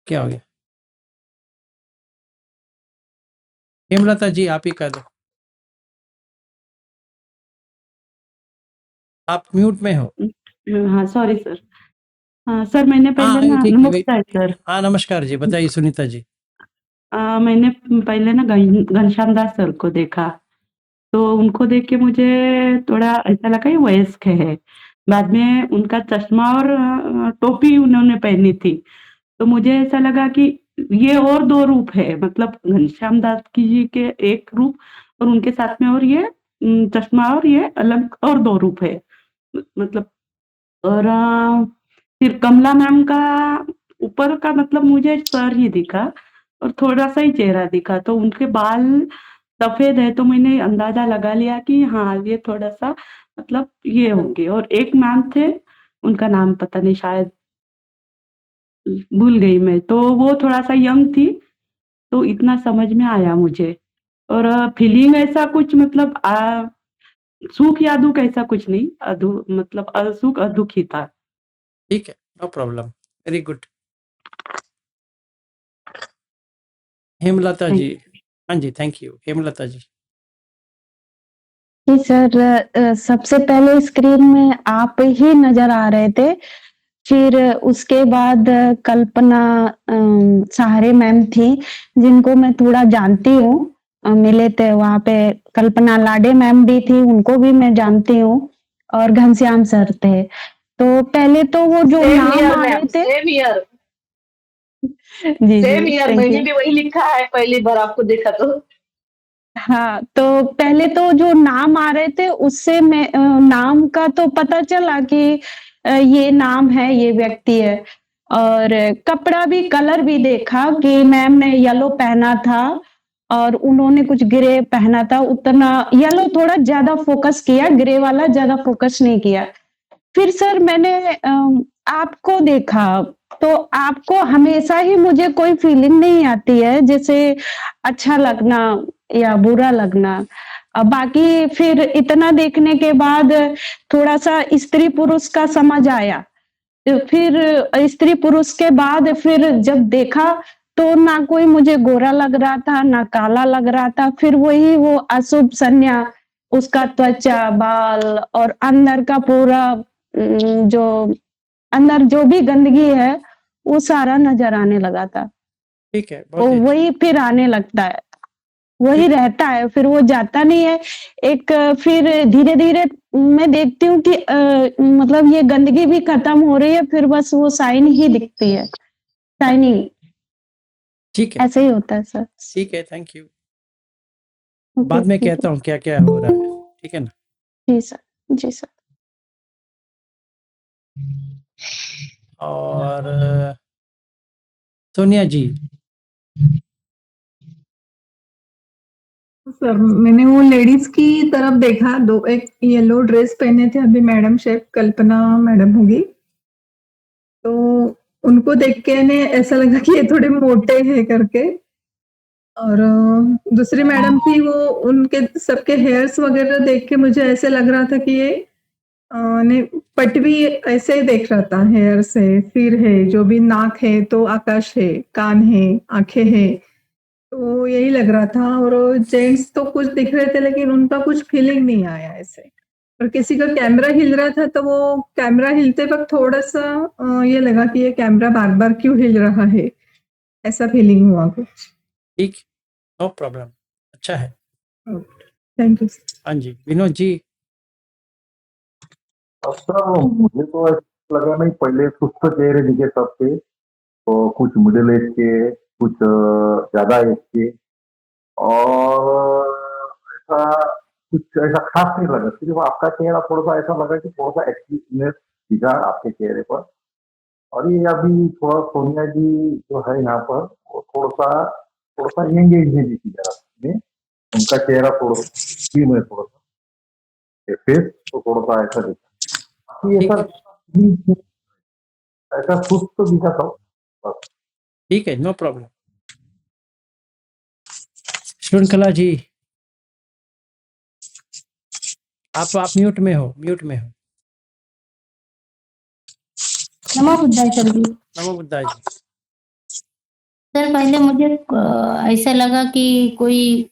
क्या हो गया? हेमलता जी आप ही कर दो, आप म्यूट में हो। हाँ सॉरी सर। हाँ सर, मैंने पहले ना ठीक है भाई। नमस्कार सर। हाँ नमस्कार जी, बताइए सुनीता जी। मैंने पहले ना घनश्याम दास सर को देखा, तो उनको देख के मुझे थोड़ा ऐसा लगा ये वयस्क है। बाद में उनका चश्मा और टोपी उन्होंने पहनी थी, तो मुझे ऐसा लगा कि ये और 2 रूप है, मतलब घनश्याम दास जी के एक रूप और उनके साथ में और ये चश्मा और ये अलग और 2 रूप है। मतलब और फिर कमला मैम का ऊपर का मतलब मुझे सर ही दिखा और थोड़ा-सा ही चेहरा दिखा, तो उनके बाल सफ़ेद है, तो मैंने अंदाज़ा लगा लिया कि हाँ, ये थोड़ा-सा मतलब ये होंगे। और एक मैम थे, उनका नाम पता नहीं, शायद भूल गई मैं, तो वो थोड़ा-सा यंग थी, तो इतना समझ में आया मुझे। और फीलिंग ऐसा कुछ मतलब सुख या दुःख ऐसा कुछ नहीं, मतलब सुख और दुःख ही था। ठीक है, no problem, very good. Hemlata thank जी। हाँ जी, थैंक यू। हेमलता जी। जी सर, सबसे पहले स्क्रीन में आप ही नज़र आ रहे थे, फिर उसके बाद कल्पना सहारे मैम थी, जिनको मैं थोड़ा जानती हूँ। मिले थे वहाँ पे, कल्पना लाडे मैम भी थी, उनको भी मैं जानती हूँ, और घनश्याम सर थे। तो पहले तो वो जो सेम नाम ईयर आ रहे मैम, थे। सेम ईयर, जी, सेम जी, ईयर, थैंक मैंने यू। भी वही लिखा है पहली बार आपको देखा तो। हाँ, तो पहले तो जो नाम आ रहे थे उससे मैं नाम का तो पता चला कि ये नाम है, ये व्यक्ति है। और कपड़ा भी, कलर भी देखा कि मैम ने येलो पहना था और उन्होंने कुछ ग्रे पहना था। उतना येलो थोड़ा ज़्यादा फ़ोकस किया, ग्रे वाला ज़्यादा फ़ोकस नहीं किया। फिर सर मैंने आपको देखा, तो आपको हमेशा ही मुझे कोई फीलिंग नहीं आती है, जैसे अच्छा लगना या बुरा लगना। बाकी फिर इतना देखने के बाद थोड़ा-सा स्त्री-पुरुष का समझ आया। फिर स्त्री-पुरुष के बाद फिर जब देखा, तो ना कोई मुझे गोरा लग रहा था, ना काला लग रहा था। फिर वही वो अशुभ संज्ञा, उसका त्वचा, बाल और अंदर का पूरा जो अंदर जो भी गंदगी है, वो सारा नज़र आने लगा था। ठीक है, तो बहुत ही अच्छा। वही फिर आने लगता है, वही ठीक। रहता है, फिर वो जाता नहीं है। एक फिर धीरे-धीरे मैं देखती हूँ कि मतलब ये गंदगी भी खत्म हो रही है, फिर बस वो शाइन ही दिखती है, शाइनिंग। ठीक है, ऐसे ही होता है सर। ठीक है, थैंक यू। ओके, बाद में ठीक कहता है। हूँ क्या-क्या हो रहा है, ठीक है ना? जी सर, जी सर। और सोनिया जी। सर मैंने वो लेडीज की तरफ देखा, दो एक येलो ड्रेस पहने थे अभी मैडम, शेफ कल्पना मैडम होगी, तो उनको देख के ने ऐसा लगा कि ये थोड़े मोटे हैं करके। और दूसरी मैडम थी, वो उनके सबके हेयर्स वगैरह देख के मुझे ऐसे लग रहा था कि ये ने पटवी ऐसे ही देख रहा था, हेयर्स है, सिर है, जो भी नाक है तो आकाश है, कान है, आंखें है, तो यही लग रहा था। और जेंट्स तो कुछ दिख रहे थे, लेकिन उनका कुछ फीलिंग नहीं आया ऐसे। और किसी का कैमरा हिल रहा था, तो वो कैमरा हिलते वक्त थोड़ा-सा ये लगा कि ये कैमरा बार-बार क्यों हिल रहा है? ऐसा फीलिंग हुआ कुछ। ठीक, नो प्रॉब्लम, अच्छा है। Thank you. हाँ जी, विनोद जी। सर मुझे तो ऐसा लगा नहीं, पहले सुस्त चेहरे दिखे सबके, तो कुछ मिडिल एज के, कुछ ज्यादा एज के, और ऐसा कुछ ऐसा खास नहीं लगा। सिर्फ आपका चेहरा थोड़ा सा ऐसा लगा कि थोड़ा सा एक्टिवनेस दिखा आपके चेहरे पर। और ये अभी थोड़ा सोनिया जी जो है यहाँ पर, वो थोड़ा सा यंग एज में दिखी जरा में, उनका चेहरा थोड़ा सा स्लिम है, थोड़ा सा फेस तो थोड़ा सा ऐसा दिखा। बाकी ऐसा सुस्त दिखा था बस। ठीक है, नो प्रॉब्लम। श्रृंखला जी, आप म्यूट में हो, म्यूट में हो। नमो बुद्धाय सर जी। नमो बुद्धाय जी। सर पहले मुझे ऐसा लगा कि कोई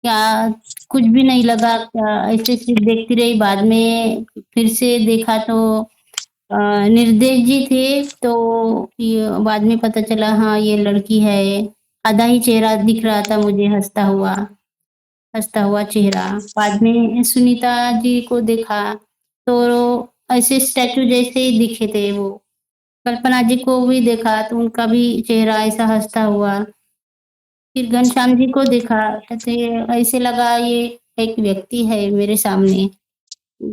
क्या, कुछ भी नहीं लगा, क्या ऐसे सिर्फ देखती रही। बाद में फिर से देखा तो निर्देश जी थे, तो ये बाद में पता चला हाँ ये लड़की है। आधा ही चेहरा दिख रहा था मुझे, हंसता हुआ चेहरा। बाद में सुनीता जी को देखा तो ऐसे स्टैचू जैसे ही दिखे थे वो। कल्पना जी को भी देखा तो उनका भी चेहरा ऐसा हंसता हुआ। फिर घनश्याम जी को देखा, ऐसे ऐसे लगा ये एक व्यक्ति है मेरे सामने।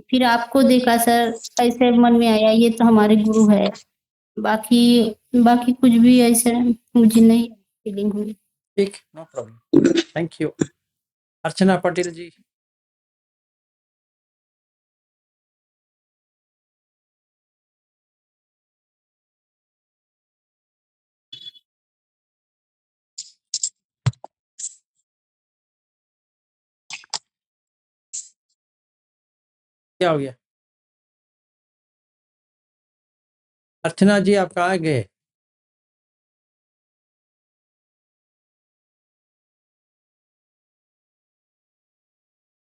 फिर आपको देखा सर, ऐसे मन में आया ये तो हमारे गुरु है। बाकी बाकी कुछ भी ऐसा मुझे नहीं फीलिंग हुई। ठीक, नो प्रॉब्लम, थैंक यू। अर्चना पटेल जी। क्या हो गया? अर्चना जी आप कहाँ गए?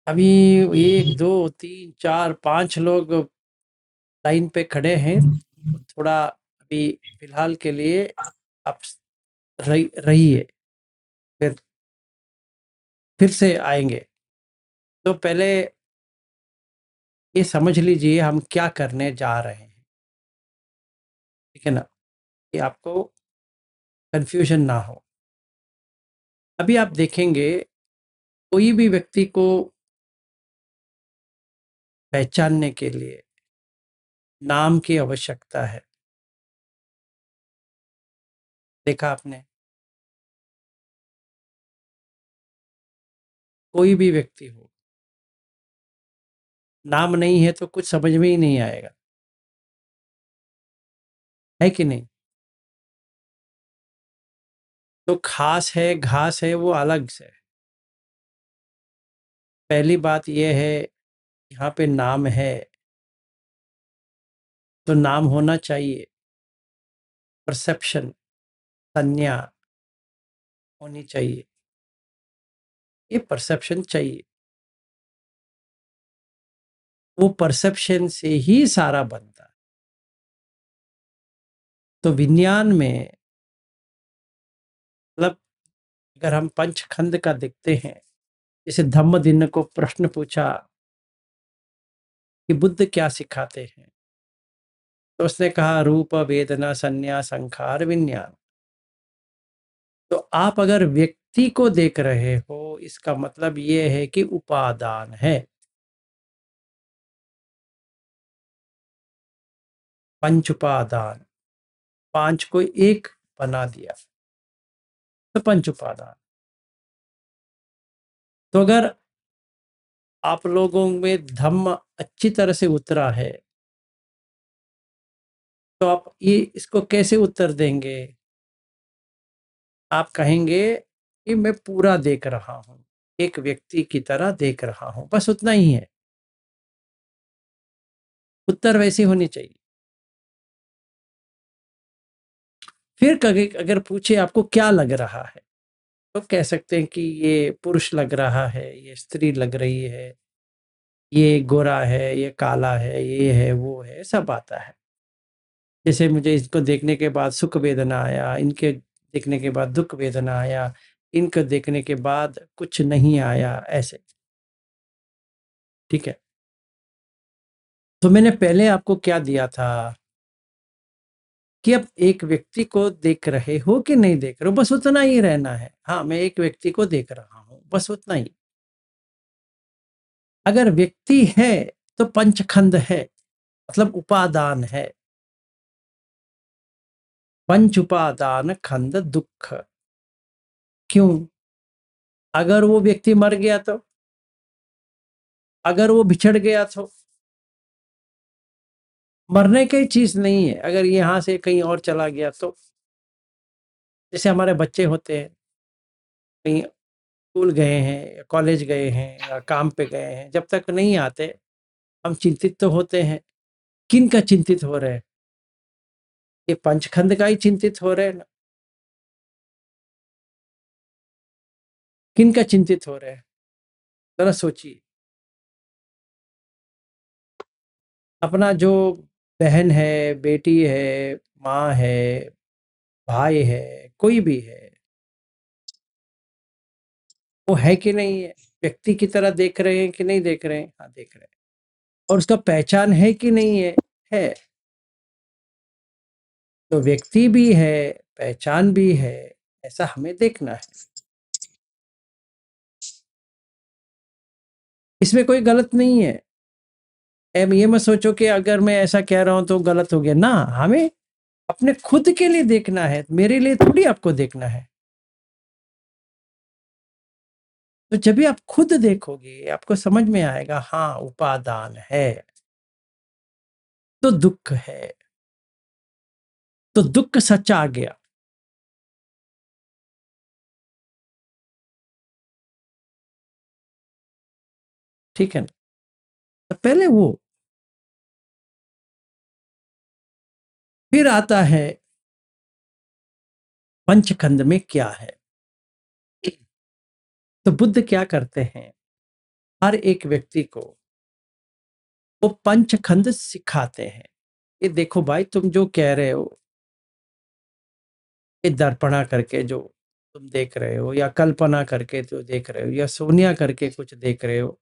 अभी 1 2 3 4 5 लोग लाइन पे खड़े हैं। थोड़ा अभी फिलहाल के लिए आप रहिए, फिर से आएंगे। तो पहले ये समझ लीजिए हम क्या करने जा रहे हैं, ठीक है ना, कि आपको कंफ्यूजन ना हो। अभी आप देखेंगे कोई भी व्यक्ति को पहचानने के लिए नाम की आवश्यकता है। देखा आपने? कोई भी व्यक्ति हो, नाम नहीं है तो कुछ समझ में ही नहीं आएगा, है कि नहीं? तो खास है घास है वो अलग से। पहली बात यह है, यहाँ पे नाम है तो नाम होना चाहिए, परसेप्शन, संज्ञा होनी चाहिए। ये परसेप्शन चाहिए, वो परसेप्शन से ही सारा बनता है। तो विज्ञान में मतलब अगर हम पंचखंड का देखते हैं, जैसे धम्मदिन को प्रश्न पूछा कि बुद्ध क्या सिखाते हैं, तो उसने कहा रूप वेदना संज्ञा संखार विज्ञान। तो आप अगर व्यक्ति को देख रहे हो, इसका मतलब ये है कि उपादान है। पंच उपादान, 5 को एक बना दिया तो पंच उपादान। तो अगर आप लोगों में धम्म अच्छी तरह से उतरा है तो आप ये इसको कैसे उत्तर देंगे? आप कहेंगे कि मैं पूरा देख रहा हूं, एक व्यक्ति की तरह देख रहा हूं, बस उतना ही है। उत्तर वैसी होनी चाहिए। फिर अगर पूछे आपको क्या लग रहा है, तो कह सकते हैं कि ये पुरुष लग रहा है, ये स्त्री लग रही है, ये गोरा है, ये काला है, ये है, वो है, सब आता है। जैसे मुझे इसको देखने के बाद सुख वेदना आया, इनके देखने के बाद दुख वेदना आया, इनको देखने के बाद कुछ नहीं आया, ऐसे। ठीक है, तो मैंने पहले आपको क्या दिया था कि अब एक व्यक्ति को देख रहे हो कि नहीं देख रहे हो, बस उतना ही रहना है। हाँ, मैं एक व्यक्ति को देख रहा हूं, बस उतना ही। अगर व्यक्ति है तो पंचखंड है, मतलब उपादान है। पंच उपादान खंड दुख। क्यों? अगर वो व्यक्ति मर गया तो, अगर वो बिछड़ गया तो, मरने की चीज नहीं है। अगर यहां से कहीं और चला गया तो, जैसे हमारे बच्चे होते हैं, कहीं स्कूल गए हैं या कॉलेज गए हैं या काम पे गए हैं, जब तक नहीं आते हम चिंतित तो होते हैं। किन का चिंतित हो रहे हैं? ये पंचखंड का ही चिंतित हो रहे हैं ना। किन का चिंतित हो रहे हैं, जरा सोचिए। अपना जो बहन है, बेटी है, माँ है, भाई है, कोई भी है, वो है कि नहीं है, व्यक्ति की तरह देख रहे हैं कि नहीं देख रहे हैं? हाँ, देख रहे हैं। और उसका पहचान है कि नहीं है? है। तो व्यक्ति भी है, पहचान भी है, ऐसा हमें देखना है। इसमें कोई गलत नहीं है। अब ये मत सोचो कि अगर मैं ऐसा कह रहा हूं तो गलत हो गया ना, हमें अपने खुद के लिए देखना है, मेरे लिए थोड़ी आपको देखना है। तो जब भी आप खुद देखोगे आपको समझ में आएगा, हाँ उपादान है तो दुख है, तो दुख सच आ गया। ठीक है ना? तो पहले वो, फिर आता है पंचखंड में क्या है। तो बुद्ध क्या करते हैं, हर एक व्यक्ति को वो पंचखंड सिखाते हैं। ये देखो भाई, तुम जो कह रहे हो, ये दर्पणा करके जो तुम देख रहे हो, या कल्पना करके जो देख रहे हो, या सोनिया करके कुछ देख रहे हो,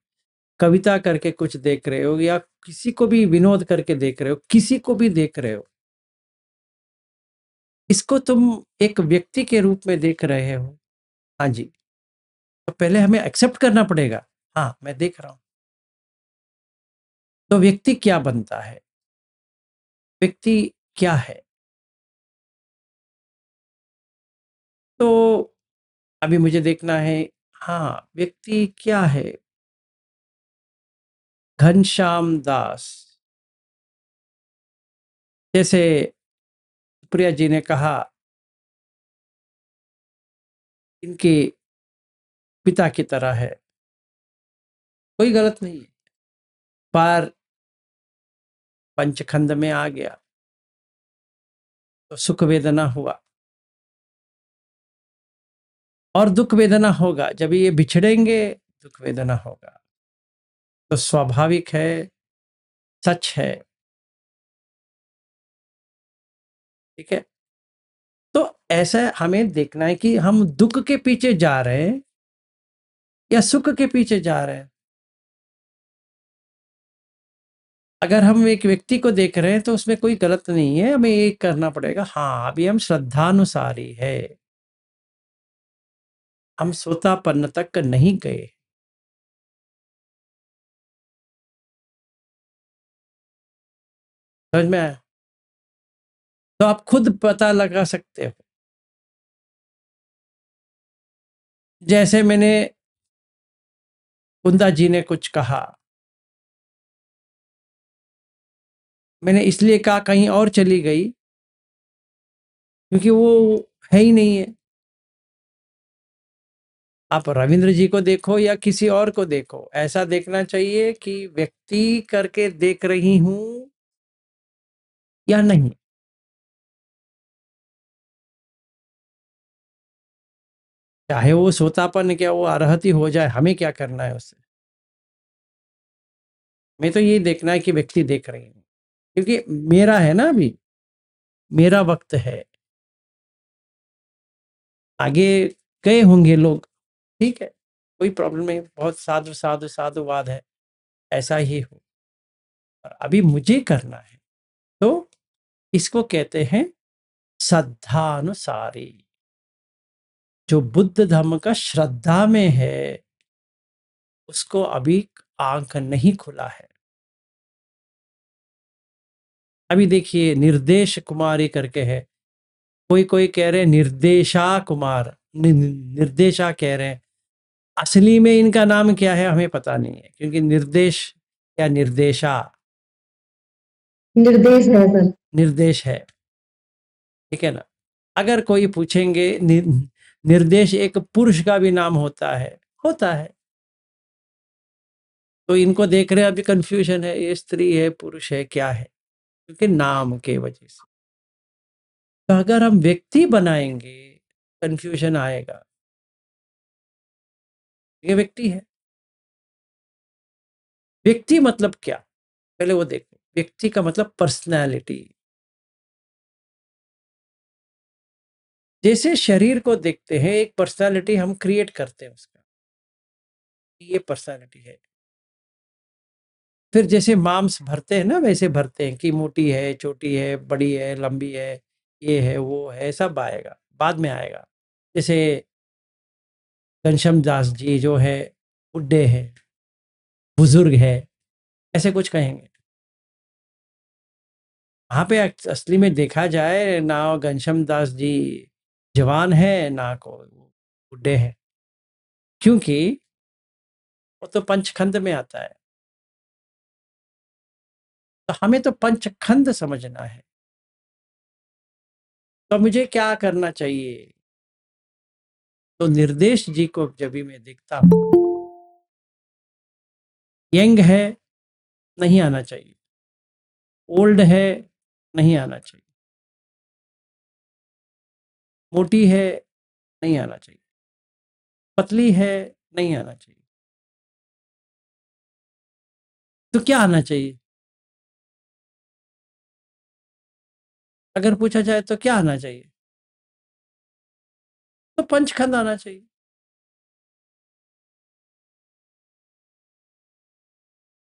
कविता करके कुछ देख रहे हो, या किसी को भी विनोद करके देख रहे हो, किसी को भी देख रहे हो, इसको तुम एक व्यक्ति के रूप में देख रहे हो। हाँ जी, तो पहले हमें एक्सेप्ट करना पड़ेगा, हाँ मैं देख रहा हूं। तो व्यक्ति क्या बनता है, व्यक्ति क्या है? तो अभी मुझे देखना है, हाँ व्यक्ति क्या है। घनश्याम दास, जैसे प्रिया जी ने कहा, इनके पिता की तरह है, कोई गलत नहीं है, पर पंचखंड में आ गया तो सुख वेदना हुआ, और दुख वेदना होगा। जब ये बिछड़ेंगे दुख वेदना होगा, तो स्वाभाविक है, सच है। ठीक है, तो ऐसा हमें देखना है कि हम दुख के पीछे जा रहे हैं या सुख के पीछे जा रहे हैं। अगर हम एक व्यक्ति को देख रहे हैं तो उसमें कोई गलत नहीं है, हमें ये करना पड़ेगा, हाँ अभी हम श्रद्धानुसारी है, हम सोतापन्न तक नहीं गए। समझ में आया? तो आप खुद पता लगा सकते हो। जैसे मैंने, कुंदा जी ने कुछ कहा, मैंने इसलिए कहा कहीं और चली गई क्योंकि वो है ही नहीं है। आप रविंद्र जी को देखो या किसी और को देखो, ऐसा देखना चाहिए कि व्यक्ति करके देख रही हूं या नहीं। चाहे वो सोतापन क्या वो अरहती हो जाए, हमें क्या करना है उससे। मैं तो यही देखना है कि व्यक्ति देख रही हूं, क्योंकि मेरा है ना, अभी मेरा वक्त है, आगे गए होंगे लोग, ठीक है, कोई प्रॉब्लम नहीं, बहुत साधु साधु साधुवाद है, ऐसा ही हो। अभी मुझे करना है, तो इसको कहते हैं श्रद्धानुसारी। जो बुद्ध धर्म का श्रद्धा में है उसको अभी आंख नहीं खुला है। अभी देखिए निर्देश कुमारी करके है, कोई कोई कह रहे निर्देशा कुमार, निर्देशा कह रहे हैं, असली में इनका नाम क्या है हमें पता नहीं है, क्योंकि निर्देश या निर्देशा, निर्देश है सर। निर्देश है, ठीक है ना। अगर कोई पूछेंगे निर्देश एक पुरुष का भी नाम होता है, होता है, तो इनको देख रहे अभी कंफ्यूजन है, ये स्त्री है पुरुष है क्या है, क्योंकि नाम के वजह से। तो अगर हम व्यक्ति बनाएंगे कंफ्यूजन आएगा, ये व्यक्ति है। व्यक्ति मतलब क्या, पहले वो देखो, व्यक्ति का मतलब पर्सनैलिटी। जैसे शरीर को देखते हैं, एक पर्सनैलिटी हम क्रिएट करते हैं उसका, ये पर्सनैलिटी है। फिर जैसे मांस भरते हैं ना, वैसे भरते हैं कि मोटी है, छोटी है, बड़ी है, लंबी है, ये है, वो है, सब आएगा, बाद में आएगा। जैसे घनश्याम दास जी जो है बुड्ढे हैं, बुजुर्ग है, ऐसे कुछ कहेंगे। वहाँ पे असली में देखा जाए ना, घनश्याम दास जी जवान है ना को बुड्ढे हैं, क्योंकि वो तो पंचखंड में आता है। तो हमें तो पंचखंड समझना है। तो मुझे क्या करना चाहिए? तो निर्देश जी को जब भी मैं देखता हूँ, यंग है, नहीं आना चाहिए, ओल्ड है, नहीं आना चाहिए, मोटी है, नहीं आना चाहिए, पतली है, नहीं आना चाहिए। तो क्या आना चाहिए? अगर पूछा जाए तो क्या आना चाहिए? तो पंचखंड आना चाहिए।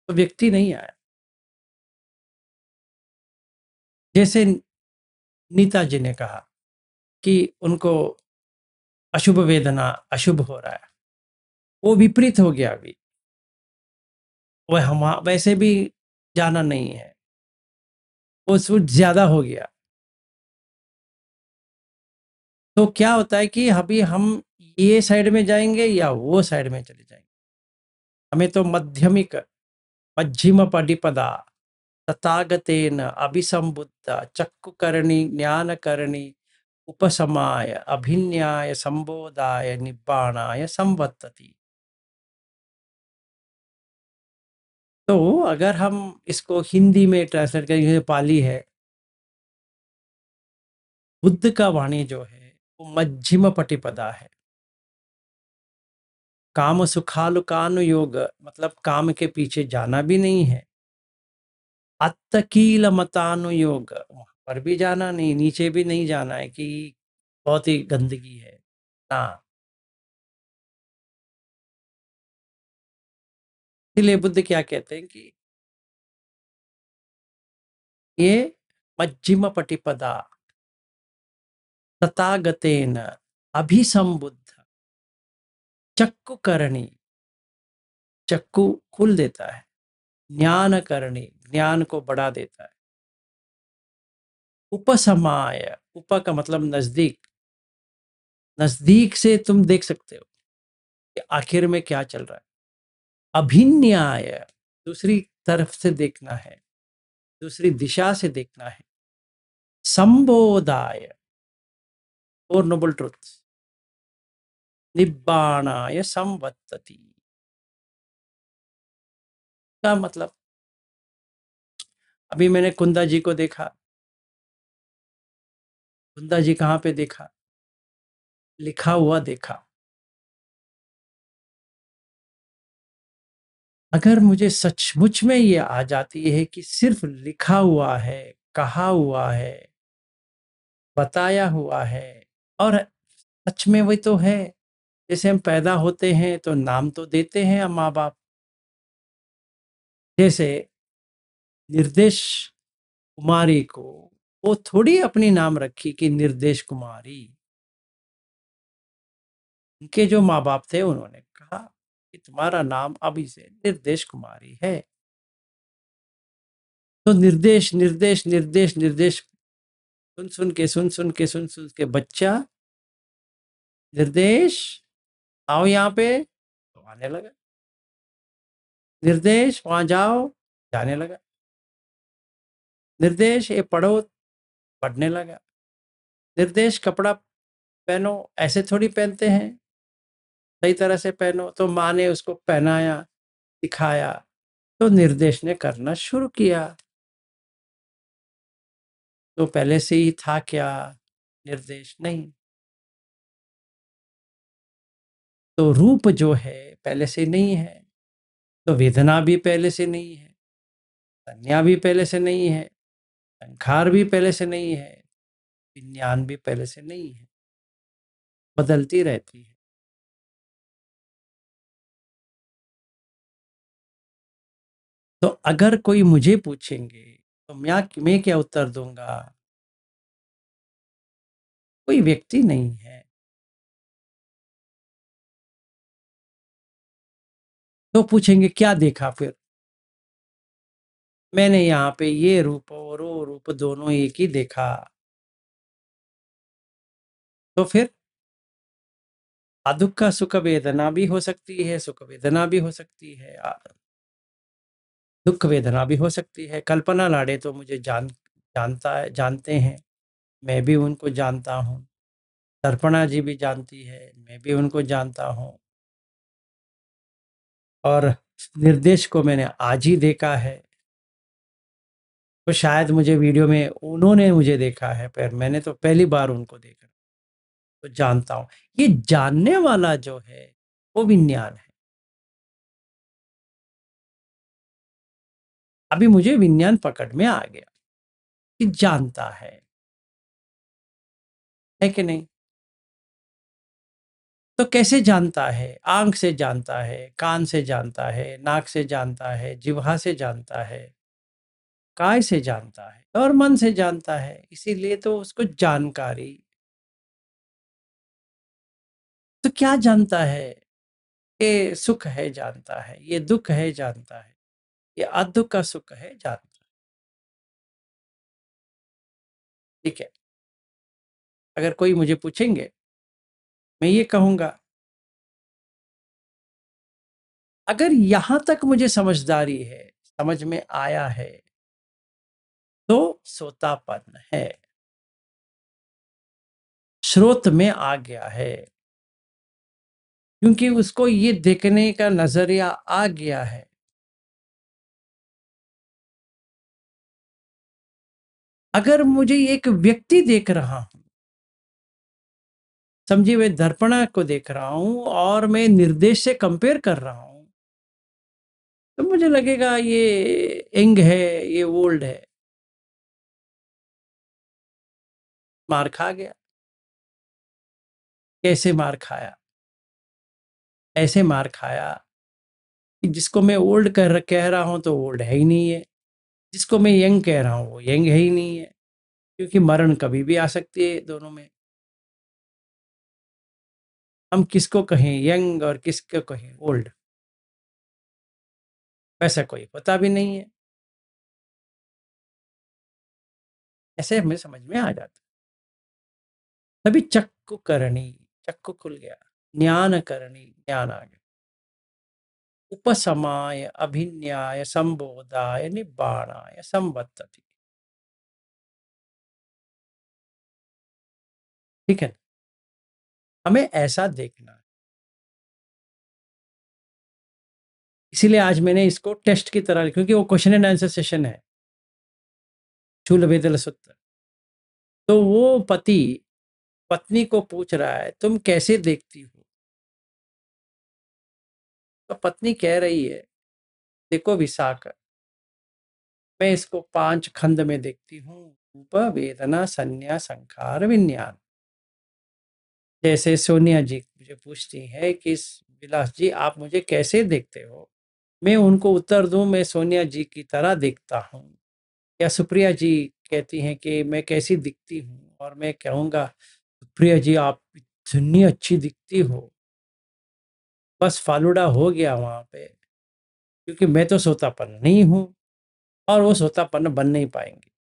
तो व्यक्ति नहीं आया। जैसे नीता जी ने कहा कि उनको अशुभ वेदना, अशुभ हो रहा है, वो विपरीत हो गया। अभी वह हम वैसे भी जाना नहीं है, वो कुछ ज्यादा हो गया। तो क्या होता है कि अभी हम ये साइड में जाएंगे या वो साइड में चले जाएंगे। हमें तो मध्यमिक, मध्यम पडिपदा तथागतेन अभिसंबुद्ध चक्षुकरणी ज्ञानकरणी उपशमाय अभिन्याय संबोधाय निब्बाणाय संवर्तति। तो अगर हम इसको हिंदी में ट्रांसलेट करेंगे, पाली है, बुद्ध का वाणी जो है वो मध्यम पटिपदा है। काम सुखालुकानुयोग, मतलब काम के पीछे जाना भी नहीं है। अत्तकील मतानुयोग, वहां पर भी जाना नहीं, नीचे भी नहीं जाना है कि बहुत ही गंदगी है ना। इसलिए बुद्ध क्या कहते हैं कि ये मध्यम पटिपदा तथागतेन अभिसंबुद्ध चक्कु करणी, चक्कु खुल देता है, ज्ञान करणी, ज्ञान को बढ़ा देता है, उपसमाय, उप का मतलब नजदीक, नजदीक से तुम देख सकते हो कि आखिर में क्या चल रहा है। अभिन्याय, दूसरी तरफ से देखना है, दूसरी दिशा से देखना है। संबोधाय, फोर नोबल ट्रुथ्स। निब्बाणाय संवत्तति का मतलब, अभी मैंने कुंदा जी को देखा। कुंदा जी कहाँ पे देखा? लिखा हुआ देखा। अगर मुझे सचमुच में ये आ जाती है कि सिर्फ लिखा हुआ है, कहा हुआ है, बताया हुआ है, और सच में वही तो है। जैसे हम पैदा होते हैं तो नाम तो देते हैं हम माँ बाप। जैसे निर्देश कुमारी को वो थोड़ी अपनी नाम रखी कि निर्देश कुमारी। उनके जो माँ बाप थे उन्होंने कहा कि तुम्हारा नाम अभी से निर्देश कुमारी है। तो निर्देश निर्देश निर्देश निर्देश सुन सुन के सुन सुन के सुन सुन के बच्चा निर्देश आओ यहाँ पे, तो आने लगा। निर्देश वहां जाओ, जाने लगा। निर्देश ये पढ़ो, पढ़ने लगा। निर्देश कपड़ा पहनो, ऐसे थोड़ी पहनते हैं, सही तरह से पहनो। तो माँ ने उसको पहनाया, दिखाया, तो निर्देश ने करना शुरू किया। तो पहले से ही था क्या? निर्देश नहीं। तो रूप जो है पहले से नहीं है, तो वेदना भी पहले से नहीं है। संज्ञा भी पहले से नहीं है, संखार भी पहले से नहीं है, विज्ञान भी पहले से नहीं है, बदलती रहती है। तो अगर कोई मुझे पूछेंगे तो मैं क्या उत्तर दूंगा? कोई व्यक्ति नहीं है। तो पूछेंगे क्या देखा फिर? मैंने यहाँ पे ये रूप और वो रूप दोनों एक ही देखा। तो फिर दुख सुख वेदना भी हो सकती है, सुख वेदना भी हो सकती है, दुख वेदना भी हो सकती है। कल्पना लाड़े तो मुझे जानते हैं, मैं भी उनको जानता हूँ। दर्पणा जी भी जानती है, मैं भी उनको जानता हूँ। और निर्देश को मैंने आज ही देखा है, तो शायद मुझे वीडियो में उन्होंने मुझे देखा है, पर मैंने तो पहली बार उनको देखा, तो जानता हूँ। ये जानने वाला जो है वो विज्ञान है। अभी मुझे विज्ञान पकड़ में आ गया कि जानता है कि नहीं? तो कैसे जानता है? आंख से जानता है, कान से जानता है, नाक से जानता है, जिह्वा से जानता है, काय से जानता है और मन से जानता है। इसीलिए तो उसको जानकारी। तो क्या जानता है? ये सुख है जानता है, ये दुख है जानता है, ये अदुख का सुख है जानता है। ठीक है, अगर कोई मुझे पूछेंगे, मैं ये कहूंगा, अगर यहां तक मुझे समझदारी है, समझ में आया है, तो सोतापन है, स्रोत में आ गया है, क्योंकि उसको ये देखने का नजरिया आ गया है। अगर मुझे एक व्यक्ति देख रहा हूं, समझिए मैं दर्पणा को देख रहा हूं और मैं निर्देश से कंपेयर कर रहा हूं, तो मुझे लगेगा ये यंग है, ये ओल्ड है। मार खा गया। कैसे मार खाया? ऐसे मार खाया कि जिसको मैं ओल्ड कह रहा हूं तो ओल्ड है ही नहीं है, जिसको मैं यंग कह रहा हूं वो यंग है ही नहीं है, क्योंकि मरण कभी भी आ सकती है दोनों में। हम किसको कहें यंग और किसको कहें ओल्ड, वैसा कोई पता भी नहीं है। ऐसे हमें समझ में आ जाता। तभी चक्षु करणी, चक्षु खुल गया, ज्ञान करणी, ज्ञान आ गया। उपसमाय अभिन्याय संबोधाय निब्बाणाय संबद्धति। ठीक है, हमें ऐसा देखना है। इसीलिए आज मैंने इसको टेस्ट की तरह, क्योंकि वो क्वेश्चन एंड आंसर सेशन है, शूल वेदल सूत्र। तो वो पति पत्नी को पूछ रहा है तुम कैसे देखती हो? तो पत्नी कह रही है देखो विशाखा, मैं इसको 5 खंड में देखती हूँ, रूप वेदना संज्ञा संखार विज्ञान। जैसे सोनिया जी मुझे पूछती है कि विलास जी आप मुझे कैसे देखते हो, मैं उनको उत्तर दूं मैं सोनिया जी की तरह देखता हूँ, या सुप्रिया जी कहती हैं कि मैं कैसी दिखती हूँ, और मैं कहूँगा सुप्रिया जी आप इतनी अच्छी दिखती हो। बस फालूदा हो गया वहां पे, क्योंकि मैं तो सोतापन नहीं हूं और वो सोतापन बन नहीं पाएंगे,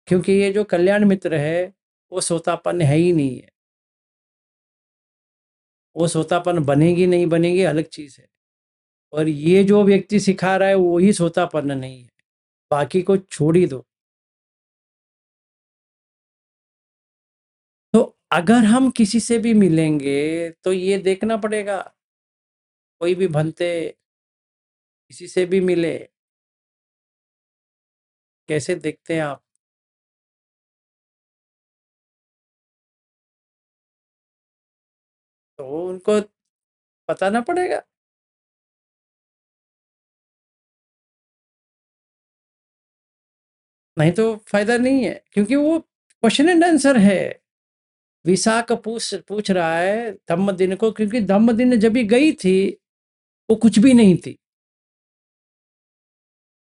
क्योंकि ये जो कल्याण मित्र है वो सोतापन है ही नहीं है। वो सोतापन बनेगी नहीं बनेगी अलग चीज है, और ये जो व्यक्ति सिखा रहा है वो ही सोतापन नहीं है, बाकी को छोड़ ही दो। तो अगर हम किसी से भी मिलेंगे तो ये देखना पड़ेगा, कोई भी भंते किसी से भी मिले, कैसे देखते हैं आप? तो उनको बताना पड़ेगा। नहीं तो फायदा नहीं है, क्योंकि वो क्वेश्चन एंड आंसर है। विशाख पूछ रहा है धम्म दिन को, क्योंकि धम्म दिन जब भी गई थी वो कुछ भी नहीं थी,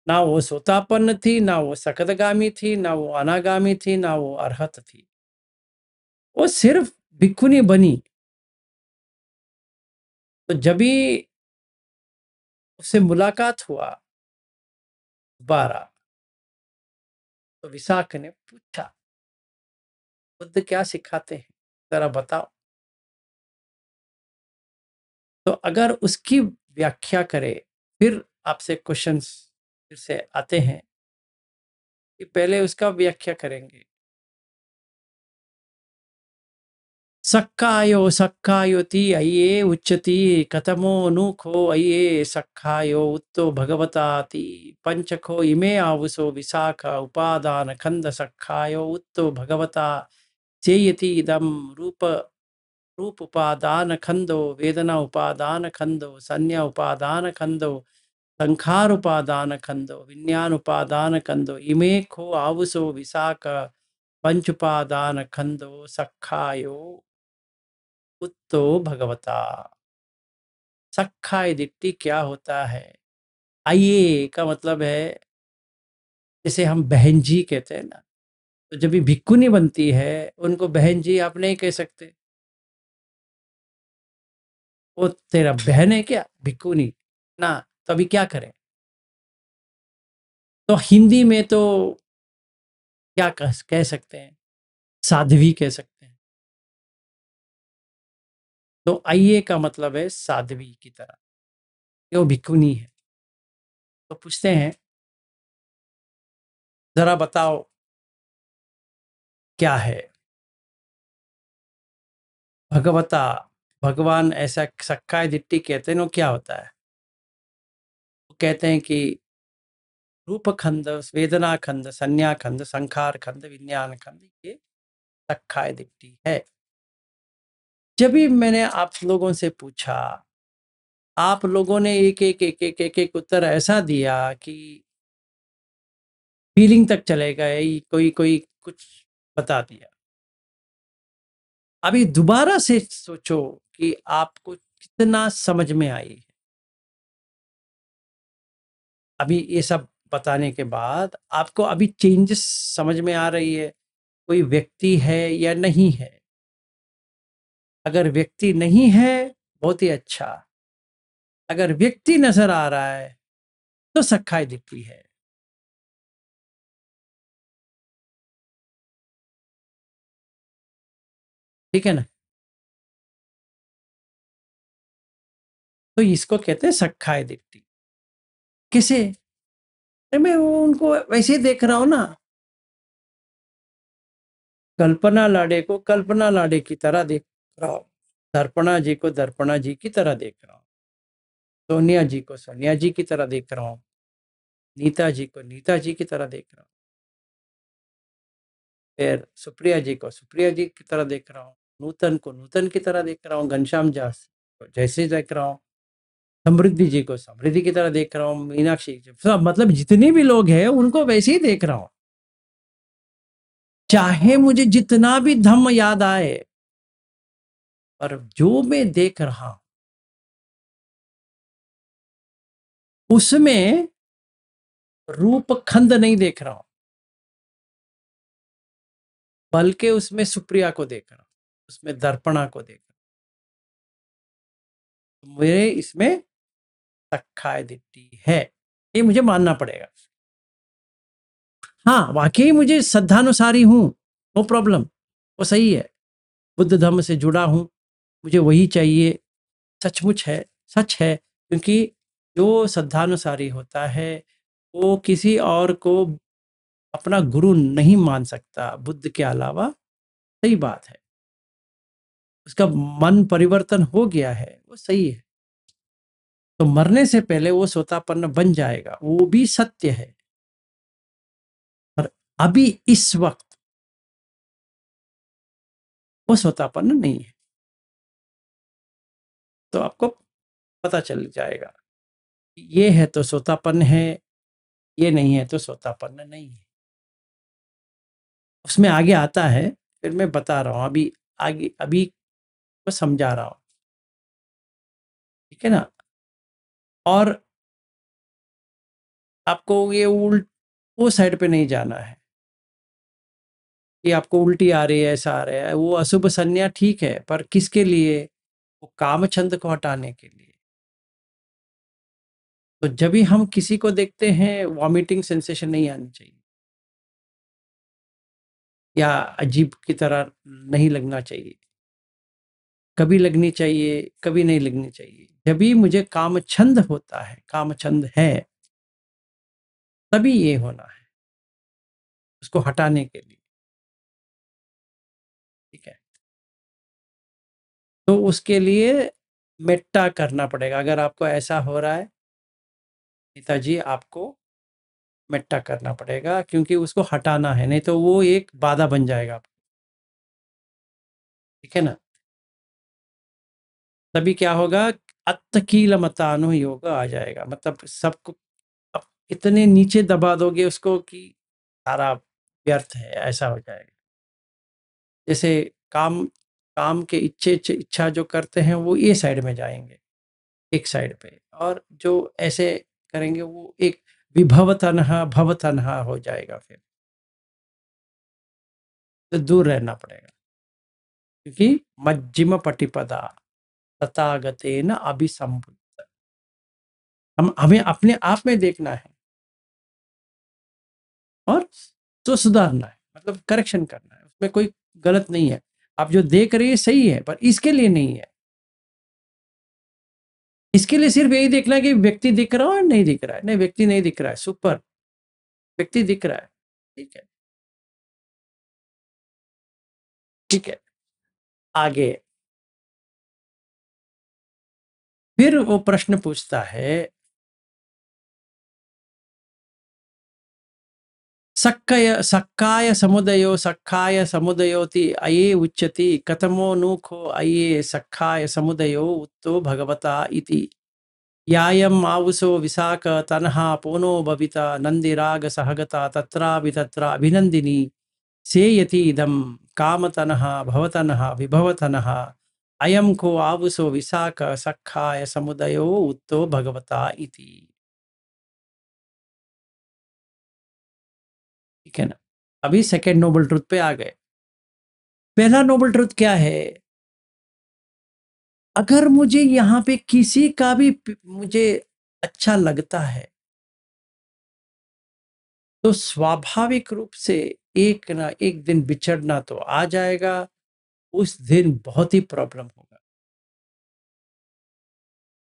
ना वो सोतापन्न थी, ना वो सकदगामी थी, ना वो अनागामी थी, ना वो अरहत थी, वो सिर्फ भिक्षुनी बनी। तो जब भी उससे मुलाकात हुआ दोबारा, तो विशाख ने पूछा बुद्ध क्या सिखाते हैं, जरा बताओ। तो अगर उसकी व्याख्या करे, फिर आपसे क्वेश्चंस फिर से आते हैं कि पहले उसका व्याख्या करेंगे। सक्कायो सक्कायोति अये उच्चति कतमो नुखो अये सक्कायो उत्तो भगवताति पंचखो इमे आवुसो विशाख उपादान खंड सक्कायो उत्तो भगवता चेयति इदम रूप उपादान खंडो वेदना उपादान खंडो संज्ञा उपादान खंडो संखार उपादान खंडो विज्ञान उपादान खंडो इमे खो आवुसो विशाख पंचुपादान खंडो सक्खायो उत्तो भगवता। सक्खाय दिट्टी क्या होता है? आइए का मतलब है, जैसे हम बहन जी कहते हैं ना, तो जब भी भिक्खुनी बनती है उनको बहन जी आप नहीं कह सकते, वो तेरा बहन है क्या भिक्खुनी ना, तो अभी क्या करें? तो हिंदी में तो क्या कह सकते हैं, साध्वी कह सकते हैं। तो आइए का मतलब है साध्वी की तरह, वो भिक्खुनी है। तो पूछते हैं जरा बताओ क्या है भगवता, भगवान ऐसा सक्काय दिट्टी कहते हैं, वो क्या होता है? वो कहते हैं कि रूप खंड, वेदना खंड, संज्ञा खंड, संखार खंड, विज्ञान खंड, ये सक्काय दिट्टी है। जब भी मैंने आप लोगों से पूछा, आप लोगों ने एक उत्तर ऐसा दिया कि फीलिंग तक चले गए, कोई कुछ बता दिया। अभी दोबारा से सोचो कि आपको कितना समझ में आई है। अभी ये सब बताने के बाद आपको अभी चेंजेस समझ में आ रही है, कोई व्यक्ति है या नहीं है। अगर व्यक्ति नहीं है बहुत ही अच्छा, अगर व्यक्ति नजर आ रहा है तो सक्काय दिट्टी है। ठीक है ना? तो इसको कहते हैं सक्काय दिट्टी। किसे? मैं उनको वैसे ही देख रहा हूं ना, कल्पना लाड़े को कल्पना लाड़े की तरह देख रहा हूं, दर्पणा जी को दर्पणा जी की तरह देख रहा हूं, सोनिया जी को सोनिया जी की तरह देख रहा हूं, नीता जी को नीता जी की तरह देख रहा हूं, फिर सुप्रिया जी को सुप्रिया जी की तरह देख रहा हूँ, नूतन को नूतन की तरह देख रहा हूँ, घनश्याम जास को जैसे देख रहा हूँ, समृद्धि जी को समृद्धि की तरह देख रहा हूँ, मीनाक्षी जी, सब मतलब जितने भी लोग हैं उनको वैसे ही देख रहा हूँ। चाहे मुझे जितना भी धम्म याद आए, पर जो मैं देख रहा हूं उसमें रूप खंड नहीं देख रहा हूं, बल्कि उसमें सुप्रिया को देख रहा हूं, उसमें दर्पणा को देख रहा हूं। मेरे इसमें सक्काय दिट्टी है, ये मुझे मानना पड़ेगा। हाँ, वाकई मुझे श्रद्धानुसारी हूं, नो प्रॉब्लम, वो सही है, बुद्ध धर्म से जुड़ा हूं, मुझे वही चाहिए, सचमुच है, सच है। क्योंकि जो श्रद्धानुसारी होता है वो किसी और को अपना गुरु नहीं मान सकता बुद्ध के अलावा। सही बात है, उसका मन परिवर्तन हो गया है, वो सही है। तो मरने से पहले वो सोतापन्न बन जाएगा, वो भी सत्य है। पर अभी इस वक्त वो सोतापन्न नहीं है। तो आपको पता चल जाएगा, ये है तो सोतापन्न है, ये नहीं है तो सोतापन्न नहीं है। उसमें आगे आता है, फिर मैं बता रहा हूँ, अभी मैं समझा रहा हूँ, ठीक है ना। और आपको ये वो साइड पे नहीं जाना है कि आपको उल्टी आ रही है, ऐसा आ रहा है। वो अशुभ संज्ञा ठीक है, पर किसके लिए? वो कामछंद को हटाने के लिए। तो जब भी हम किसी को देखते हैं, वॉमिटिंग सेंसेशन नहीं आनी चाहिए, या अजीब की तरह नहीं लगना चाहिए। कभी लगनी चाहिए, कभी नहीं लगनी चाहिए। जब भी मुझे कामछंद होता है, कामछंद है, तभी ये होना है, उसको हटाने के लिए, ठीक है। तो उसके लिए मेट्टा करना पड़ेगा। अगर आपको ऐसा हो रहा है पिताजी, आपको मेट्टा करना पड़ेगा, क्योंकि उसको हटाना है, नहीं तो वो एक बाधा बन जाएगा, ठीक है ना। तभी क्या होगा, अत्तकीलमतानु योग आ जाएगा। मतलब सबको आप इतने नीचे दबा दोगे उसको कि सारा व्यर्थ है, ऐसा हो जाएगा। जैसे काम काम के इच्छा जो करते हैं वो ये साइड में जाएंगे, एक साइड पे, और जो ऐसे करेंगे वो एक विभव तनहा भव तनहा हो जाएगा। फिर तो दूर रहना पड़ेगा, क्योंकि मज्जिम पटिपदा तथागतेन अभिसंबुद्ध। हमें अपने आप में देखना है और तो सुधारना है, मतलब करेक्शन करना है, उसमें कोई गलत नहीं है। आप जो देख रहे हैं सही है, पर इसके लिए नहीं है। इसके लिए सिर्फ यही देखना है कि व्यक्ति दिख रहा है और नहीं दिख रहा है। नहीं, व्यक्ति नहीं दिख रहा है, सुपर, व्यक्ति दिख रहा है, ठीक है, ठीक है। आगे फिर वो प्रश्न पूछता है, सखाय समुदयोति अये उच्यति कथमो नुखो अये सखाय समुदयो उत्तो भगवता इति। यायम आवुसो विशाख तनहा पोनो बबिता नंदिराग सहगता तत्रापि तत्र अभिनंदिनी सेयति इदम कामतनहा भवतनहा विभवतनहा अयम को आवुसो विशाख सखाय समुदयो उत्तो भगवता इति। ठीक है ना। अभी सेकेंड नोबल ट्रुथ पे आ गए। पहला नोबल ट्रुथ क्या है? अगर मुझे यहाँ पे किसी का भी मुझे अच्छा लगता है, तो स्वाभाविक रूप से एक ना एक दिन बिछड़ना तो आ जाएगा। उस दिन बहुत ही प्रॉब्लम होगा।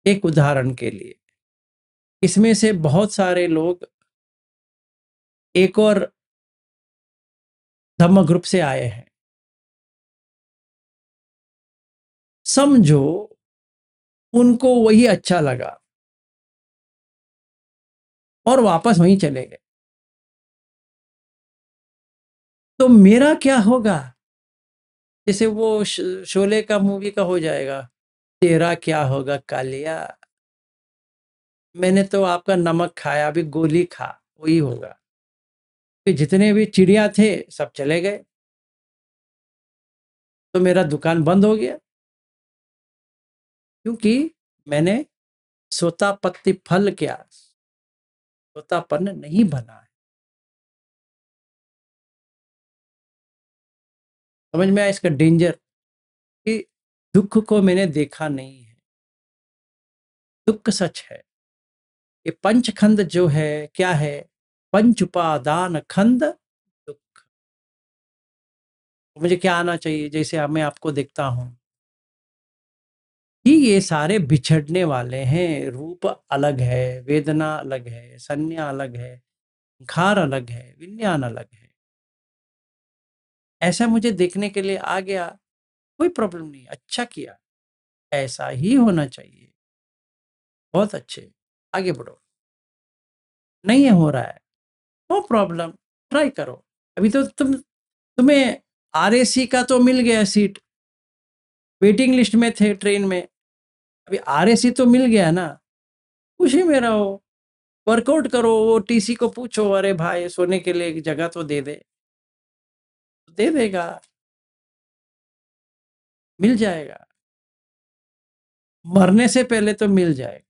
एक उदाहरण के लिए, इसमें से बहुत सारे लोग एक और धम्म ग्रुप से आए हैं। समझो उनको वही अच्छा लगा और वापस वहीं चले गए, तो मेरा क्या होगा? जैसे वो शोले का मूवी का हो जाएगा, तेरा क्या होगा कालिया, मैंने तो आपका नमक खाया, अभी गोली खा, वही होगा। तो जितने भी चिड़िया थे सब चले गए, तो मेरा दुकान बंद हो गया, क्योंकि मैंने सोतापत्ति फल क्या, सोतापन्न नहीं बना है। समझ में आया इसका डेंजर, कि दुख को मैंने देखा नहीं है, दुख सच है। ये पंचखंड जो है क्या है? पंच उपादान खंड दुख। मुझे क्या आना चाहिए? जैसे मैं आपको देखता हूं कि ये सारे बिछड़ने वाले हैं। रूप अलग है, वेदना अलग है, संज्ञा अलग है, खार अलग है, विज्ञान अलग है। ऐसा मुझे देखने के लिए आ गया, कोई प्रॉब्लम नहीं, अच्छा किया, ऐसा ही होना चाहिए, बहुत अच्छे, आगे बढ़ो। नहीं हो रहा है, नो प्रॉब्लम, ट्राई करो। अभी तो तुम्हें आरएसी का तो मिल गया सीट, वेटिंग लिस्ट में थे ट्रेन में, अभी आरएसी तो मिल गया ना, खुशी में रहो, वर्कआउट करो। वो टीसी को पूछो, अरे भाई सोने के लिए एक जगह तो दे दे। तो दे देगा, मिल जाएगा, मरने से पहले तो मिल जाएगा।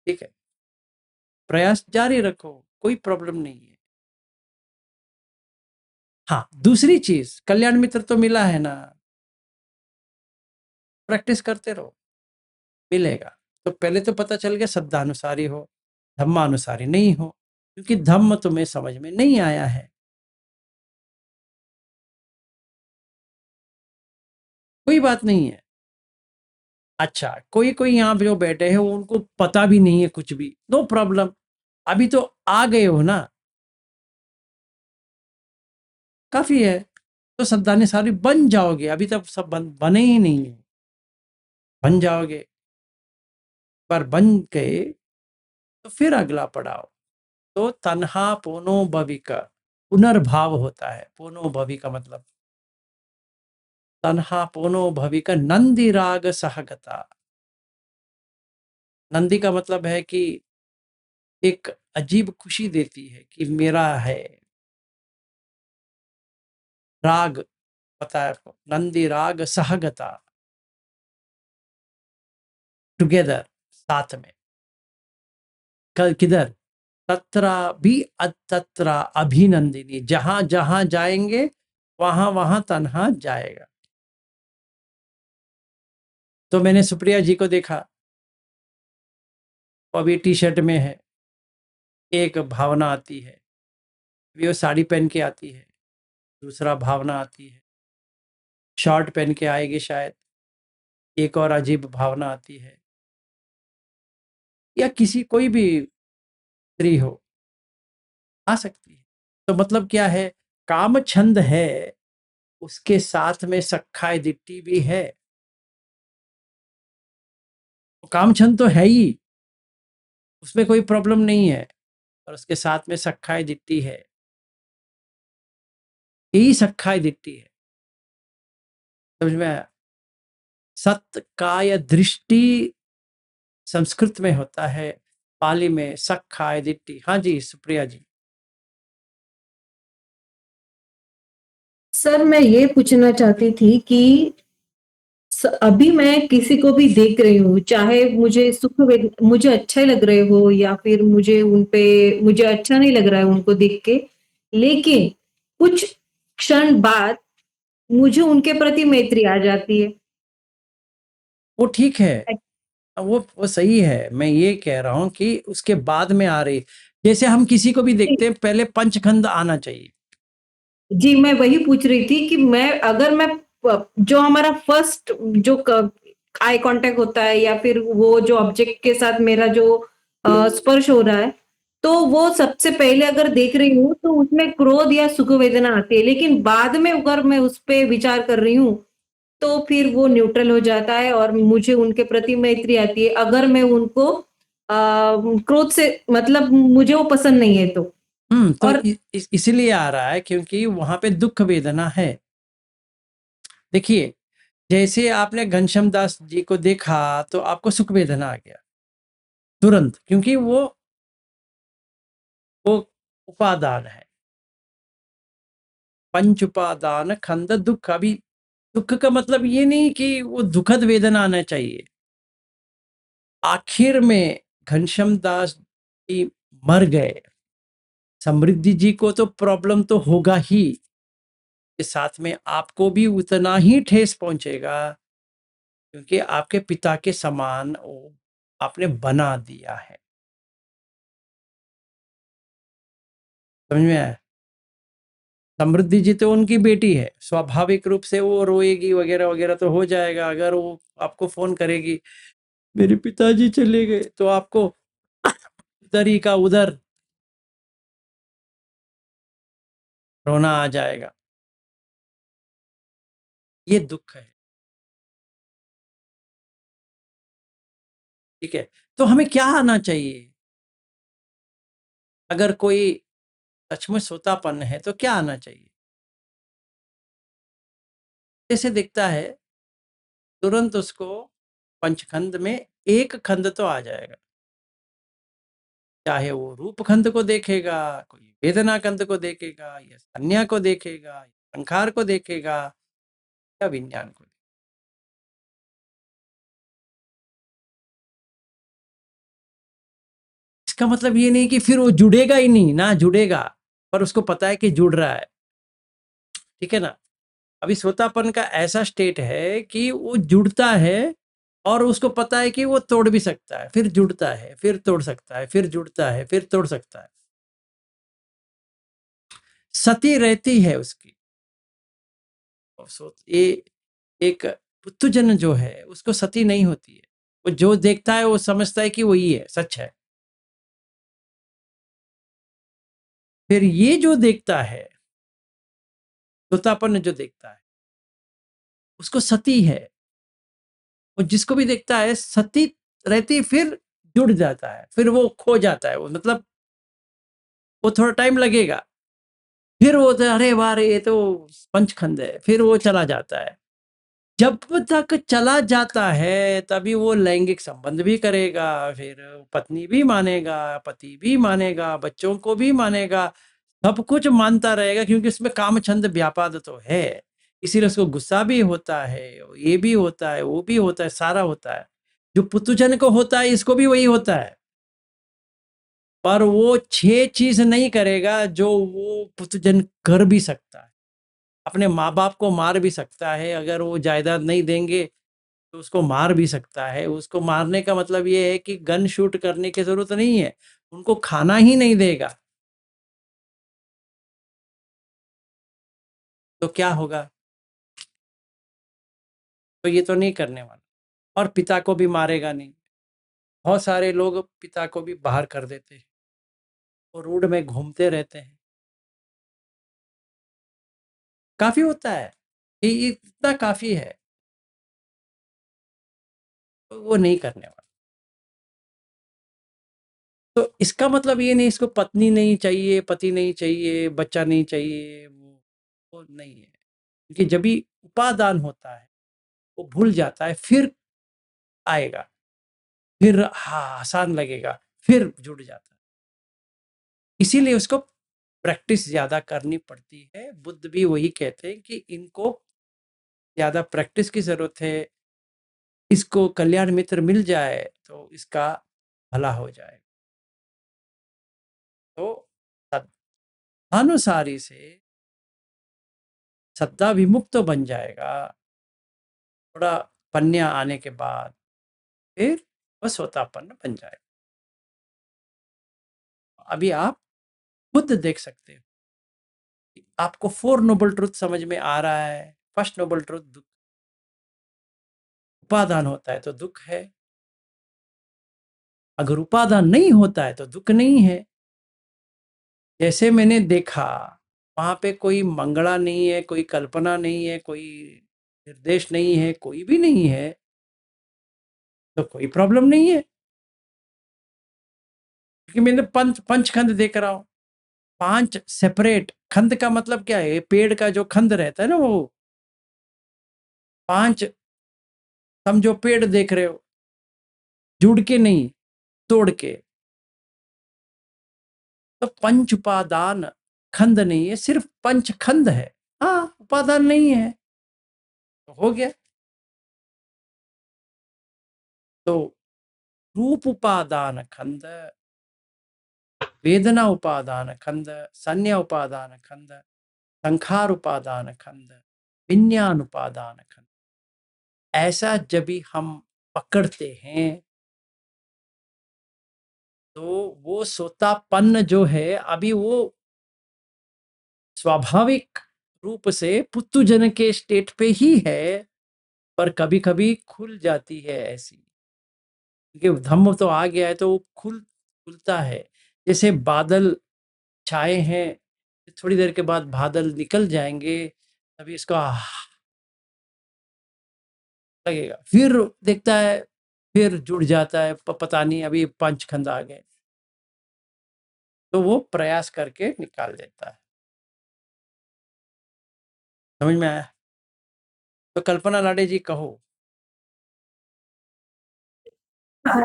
ठीक है, प्रयास जारी रखो, कोई प्रॉब्लम नहीं है। हाँ, दूसरी चीज, कल्याण मित्र तो मिला है ना, प्रैक्टिस करते रहो, मिलेगा। तो पहले तो पता चल गया शब्दानुसारी हो, धम्मानुसारी नहीं हो, क्योंकि धम्म तुम्हें समझ में नहीं आया है। कोई बात नहीं है। अच्छा, कोई कोई यहाँ जो बैठे हैं उनको पता भी नहीं है कुछ भी, नो प्रॉब्लम, अभी तो आ गए हो ना, काफी है। तो शब्दानुसारी बन जाओगे, अभी तक सब बने ही नहीं है, बन जाओगे। पर बन गए तो फिर अगला पड़ाव, तो तन्हा पोनो भविका, पुनर्भाव होता है। पोनो भवि का मतलब तन्हा पोनो भविका नंदी राग सहगता। नंदी का मतलब है कि एक अजीब खुशी देती है कि मेरा है, राग पता है आपको, नंदी राग सहगता, टुगेदर, साथ में। कल किधर, तत्रा भी तत्रा अभिनंदिनी, जहां जहां जाएंगे वहां वहां तन्हा जाएगा। तो मैंने सुप्रिया जी को देखा, वो अभी टी शर्ट में है, एक भावना आती है, वो साड़ी पहन के आती है, दूसरा भावना आती है, शॉर्ट पहन के आएगी शायद, एक और अजीब भावना आती है, या किसी कोई भी स्त्री हो, आ सकती है। तो मतलब क्या है, काम छंद है, उसके साथ में सखाई दिट्टी भी है। काम छंद तो है ही, उसमें कोई प्रॉब्लम नहीं है, और उसके साथ में सखाई दिट्टी है, यही सखाई दिट्टी है। समझ में आया? सत काय दृष्टि संस्कृत में होता है, पाली में सखाय दिट्टी। हाँ जी सुप्रिया जी। सर मैं ये पूछना चाहती थी कि अभी मैं किसी को भी देख रही हूँ, चाहे मुझे मुझे अच्छे लग रहे हो या फिर मुझे अच्छा नहीं लग रहा है उनको देख के, लेकिन कुछ क्षण बाद मुझे उनके प्रति मैत्री आ जाती है। वो ठीक है, वो सही है। मैं ये कह रहा हूँ कि उसके बाद में आ रही, जैसे हम किसी को भी देखते हैं पहले पंचखंड आना चाहिए। जी, मैं वही पूछ रही थी कि अगर मैं जो हमारा फर्स्ट जो आई कांटेक्ट होता है या फिर वो जो ऑब्जेक्ट के साथ मेरा जो स्पर्श हो रहा है, तो वो सबसे पहले अगर देख रही हूँ तो उसमें क्रोध या सुख वेदना आती है, लेकिन बाद में अगर मैं उस पे विचार कर रही हूँ तो फिर वो न्यूट्रल हो जाता है और मुझे उनके प्रति मैत्री आती है, अगर मैं उनको क्रोध से मतलब मुझे वो पसंद नहीं है तो। तो इसीलिए आ रहा है क्योंकि वहां पे दुख वेदना है। देखिए, जैसे आपने घनश्याम दास जी को देखा तो आपको सुख वेदना आ गया तुरंत, क्योंकि वो उपादान है, पंच उपादान खंड दुख। अभी दुख का मतलब ये नहीं कि वो दुखद वेदना आना चाहिए। आखिर में घनश्याम दास जी मर गए, समृद्धि जी को तो प्रॉब्लम तो होगा ही, के साथ में आपको भी उतना ही ठेस पहुंचेगा, क्योंकि आपके पिता के समान आपने बना दिया है। समझ में आया? समृद्धि जी तो उनकी बेटी है, स्वाभाविक रूप से वो रोएगी वगैरह वगैरह तो हो जाएगा। अगर वो आपको फोन करेगी मेरे पिताजी चले गए, तो आपको उधर ही का उधर रोना आ जाएगा। ये दुख है। ठीक है, तो हमें क्या आना चाहिए? अगर कोई सच में सोतापन है तो क्या आना चाहिए? जैसे दिखता है तुरंत उसको पंचखंड में एक खंड तो आ जाएगा, चाहे वो रूपखंड को देखेगा, कोई वेदनाखंड को देखेगा, या संज्ञा को देखेगा, या संखार को देखेगा, या विज्ञान को। इसका मतलब ये नहीं कि फिर वो जुड़ेगा ही नहीं, ना जुड़ेगा, पर उसको पता है कि जुड़ रहा है, ठीक है ना। अभी सोतापन का ऐसा स्टेट है कि वो जुड़ता है और उसको पता है कि वो तोड़ भी सकता है, फिर जुड़ता है, फिर तोड़ सकता है, फिर जुड़ता है, फिर तोड़ सकता है। सती रहती है उसकी। ये एक पुत्तजन जो है उसको सती नहीं होती है। वो जो देखता है वो समझता है कि वही है, सच है। फिर ये जो देखता है, सोतापन जो देखता है, उसको सती है। वो जिसको भी देखता है सती रहती, फिर जुड़ जाता है, फिर वो खो जाता है। वो मतलब वो थोड़ा टाइम लगेगा, फिर वो अरे वाह ये तो पंचखंड है, फिर वो चला जाता है। जब तक चला जाता है तभी वो लैंगिक संबंध भी करेगा, फिर पत्नी भी मानेगा, पति भी मानेगा, बच्चों को भी मानेगा, सब कुछ मानता रहेगा, क्योंकि उसमें कामछंद व्यापाद तो है। इसीलिए उसको गुस्सा भी होता है, ये भी होता है, वो भी होता है, सारा होता है। जो पुत्तजन को होता है इसको भी वही होता है, पर वो 6 चीज नहीं करेगा जो वो पुत्तजन कर भी सकता है। अपने माँ बाप को मार भी सकता है, अगर वो जायदाद नहीं देंगे तो उसको मार भी सकता है। उसको मारने का मतलब ये है कि गन शूट करने की जरूरत नहीं है, उनको खाना ही नहीं देगा तो क्या होगा। तो ये तो नहीं करने वाला, और पिता को भी मारेगा नहीं। बहुत सारे लोग पिता को भी बाहर कर देते हैं, वो रोड में घूमते रहते हैं, काफी होता है, ये इतना काफी है, तो वो नहीं करने वाला। तो इसका मतलब ये नहीं इसको पत्नी नहीं चाहिए, पति नहीं चाहिए, बच्चा नहीं चाहिए, वो नहीं है। क्योंकि जब भी उपादान होता है वो भूल जाता है, फिर आएगा, फिर हाँ आसान लगेगा, फिर जुड़ जाता है। इसीलिए उसको प्रैक्टिस ज्यादा करनी पड़ती है। बुद्ध भी वही कहते हैं कि इनको ज्यादा प्रैक्टिस की जरूरत है। इसको कल्याण मित्र मिल जाए तो इसका भला हो जाए। तो अनुसारी से सद्दा विमुक्त तो बन जाएगा, थोड़ा पन्या आने के बाद फिर वह स्वतापन्न बन जाएगा। अभी आप खुद देख सकते हो, आपको 4 नोबल ट्रुथ समझ में आ रहा है। फर्स्ट नोबल ट्रुथ दुख, उपादान होता है तो दुख है, अगर उपादान नहीं होता है तो दुख नहीं है। जैसे मैंने देखा वहां पे कोई मंगला नहीं है, कोई कल्पना नहीं है, कोई निर्देश नहीं है, कोई भी नहीं है, तो कोई प्रॉब्लम नहीं है। क्योंकि मैंने पंचखंड देख रहा हूं, 5 सेपरेट खंड का मतलब क्या है, पेड़ का जो खंड रहता है ना, वो 5 समझो पेड़ देख रहे हो, जुड़ के नहीं, तोड़ के। तो पंच उपादान खंड नहीं है, सिर्फ पंच खंड है। हाँ उपादान नहीं है तो हो गया। तो रूप उपादान खंड, वेदना उपादान खंड, संज्ञा उपादान खंड, संखार उपादान खंड, विज्ञान उपादान खंड, ऐसा जब भी हम पकड़ते हैं तो वो सोतापन्न जो है अभी वो स्वाभाविक रूप से पुत्तजन के स्टेट पे ही है, पर कभी कभी खुल जाती है ऐसी, क्योंकि धम्म तो आ गया है तो वो खुलता है। जैसे बादल छाए हैं, थोड़ी देर के बाद बादल निकल जाएंगे, तभी इसको लगेगा, फिर देखता है, फिर जुड़ जाता है, पता नहीं अभी पंचखंड आ गए, तो वो प्रयास करके निकाल देता है। समझ में आया? तो कल्पना लाडे जी कहो।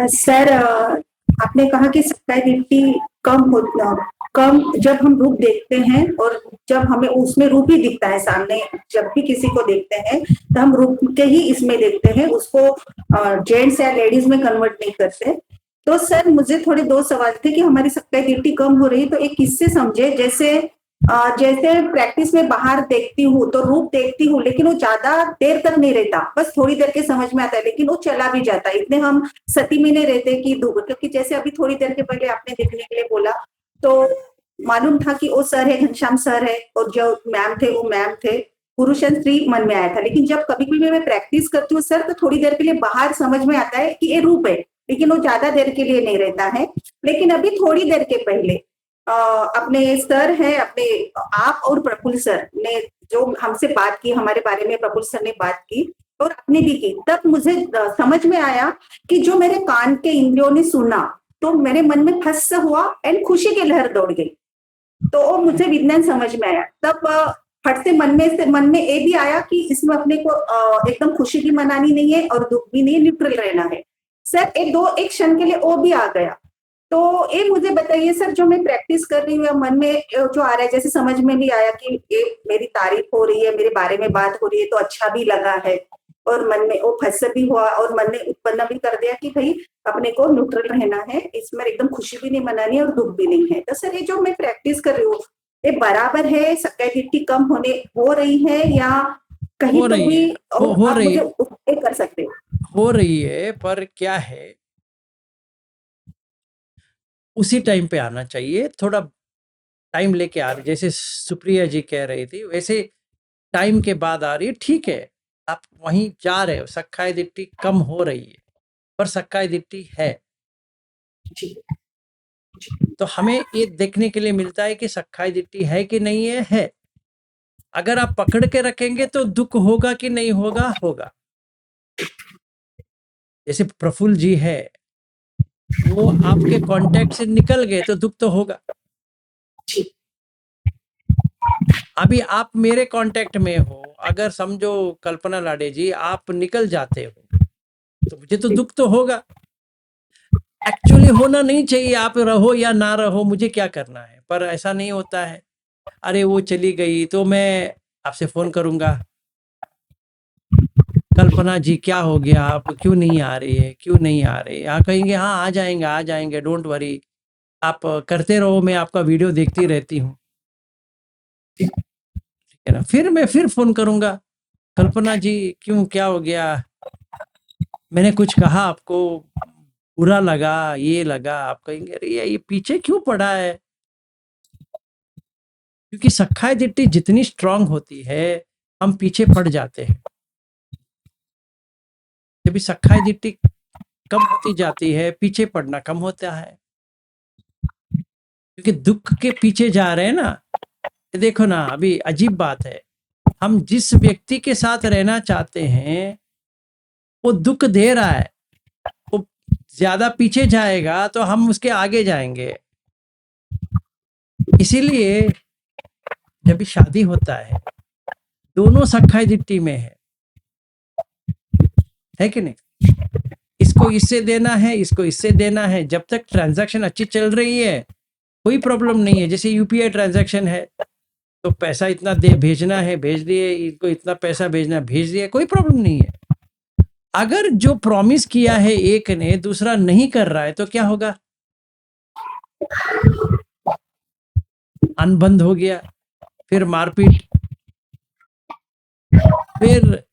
सर आपने कहा कि सक्काय दृष्टि कम जब हम रूप देखते हैं और जब हमें उसमें रूप ही दिखता है सामने, जब भी किसी को देखते हैं तो हम रूप के ही इसमें देखते हैं, उसको जेंट्स या लेडीज में कन्वर्ट नहीं करते। तो सर मुझे थोड़े 2 सवाल थे कि हमारी सक्काय दृष्टि कम हो रही, तो एक किससे समझे? जैसे प्रैक्टिस में बाहर देखती हूँ तो रूप देखती हूँ, लेकिन वो ज्यादा देर तक नहीं रहता, बस थोड़ी देर के समझ में आता है, लेकिन वो चला भी जाता है। इतने हम सती में नहीं रहते कि क्योंकि जैसे अभी थोड़ी देर के पहले आपने देखने के लिए बोला, तो मालूम था कि वो सर है, घनश्याम सर है, और जो मैम थे वो मैम थे, पुरुष एंड स्त्री मन में आया था। लेकिन जब कभी कभी मैं प्रैक्टिस करती हूँ सर, तो थोड़ी देर के लिए बाहर समझ में आता है कि ये रूप है, लेकिन वो ज्यादा देर के लिए नहीं रहता है। लेकिन अभी थोड़ी देर के पहले अपने सर है, अपने आप और प्रफुल्ल सर ने जो हमसे बात की, हमारे बारे में प्रफुल्ल सर ने बात की और आपने भी की, तब मुझे समझ में आया कि जो मेरे कान के इंद्रियों ने सुना, तो मेरे मन में फस हुआ एंड खुशी की लहर दौड़ गई। तो वो मुझे विज्ञान समझ में आया। तब फट से मन में ये भी आया कि इसमें अपने को एकदम खुशी भी मनानी नहीं है और दुख भी नहीं, न्यूट्रल रहना है। सर एक क्षण के लिए वो भी आ गया। तो ये मुझे बताइए सर, जो मैं प्रैक्टिस कर रही हूँ या मन में जो आ रहा है, जैसे समझ में भी आया कि ये मेरी तारीफ हो रही है, मेरे बारे में बात हो रही है, तो अच्छा भी लगा है, और मन में वो फस भी हुआ और मन ने उत्पन्न भी कर दिया कि भाई अपने को न्यूट्रल रहना है, इसमें एकदम खुशी भी नहीं मनानी है और दुख भी नहीं है। तो सर ये जो मैं प्रैक्टिस कर रही हूँ, ये बराबर है? सक्काय दृष्टि कम हो रही है या कहीं हो तो रही भी है, हो आप रही मुझे है, उपयोग कर सकते हो? हो रही है, पर क्या है, उसी टाइम पे आना चाहिए, थोड़ा टाइम लेके आ रही, जैसे सुप्रिया जी कह रही थी वैसे टाइम के बाद आ रही है। ठीक है, आप वहीं जा रहे हो, सक्काय दृष्टि कम हो रही है, पर सक्काय दृष्टि है। तो हमें ये देखने के लिए मिलता है कि सक्काय दृष्टि है कि नहीं है। अगर आप पकड़ के रखेंगे तो दुख होगा कि नहीं होगा, होगा। जैसे प्रफुल्ल जी है, वो आपके कांटेक्ट से निकल गए तो दुख तो होगा। अभी आप मेरे कांटेक्ट में हो, अगर समझो कल्पना लाडे जी आप निकल जाते हो तो मुझे तो दुख तो होगा। एक्चुअली होना नहीं चाहिए, आप रहो या ना रहो मुझे क्या करना है, पर ऐसा नहीं होता है। अरे वो चली गई तो मैं आपसे फोन करूंगा, कल्पना जी क्या हो गया, आप क्यों नहीं आ रही है, क्यों नहीं आ रही? आप कहेंगे हाँ आ जाएंगे, डोंट वरी, आप करते रहो, मैं आपका वीडियो देखती रहती हूँ, ठीक है ना। फिर मैं फिर फोन करूंगा, कल्पना जी क्यों, क्या हो गया, मैंने कुछ कहा आपको, बुरा लगा, ये लगा? आप कहेंगे अरे ये पीछे क्यों पड़ा है? क्योंकि सक्काय दृष्टि जितनी स्ट्रांग होती है हम पीछे पड़ जाते हैं। जब सक्काय दृष्टि कम होती जाती है, पीछे पड़ना कम होता है, क्योंकि दुख के पीछे जा रहे हैं ना। देखो ना, अभी अजीब बात है, हम जिस व्यक्ति के साथ रहना चाहते हैं वो दुख दे रहा है, वो ज्यादा पीछे जाएगा तो हम उसके आगे जाएंगे। इसीलिए जब भी शादी होता है दोनों सक्काय दृष्टि में है कि नहीं? इसको इससे देना है, इसको इससे देना है, जब तक ट्रांजैक्शन अच्छी चल रही है कोई प्रॉब्लम नहीं है। जैसे यूपीआई ट्रांजैक्शन है तो पैसा इतना भेजना है, भेज दिए, इनको इतना पैसा भेजना, भेज दिए, कोई प्रॉब्लम नहीं है। अगर जो प्रॉमिस किया है एक ने, दूसरा नहीं कर रहा है तो क्या होगा? अनबंद हो गया, फिर मारपीट, फिर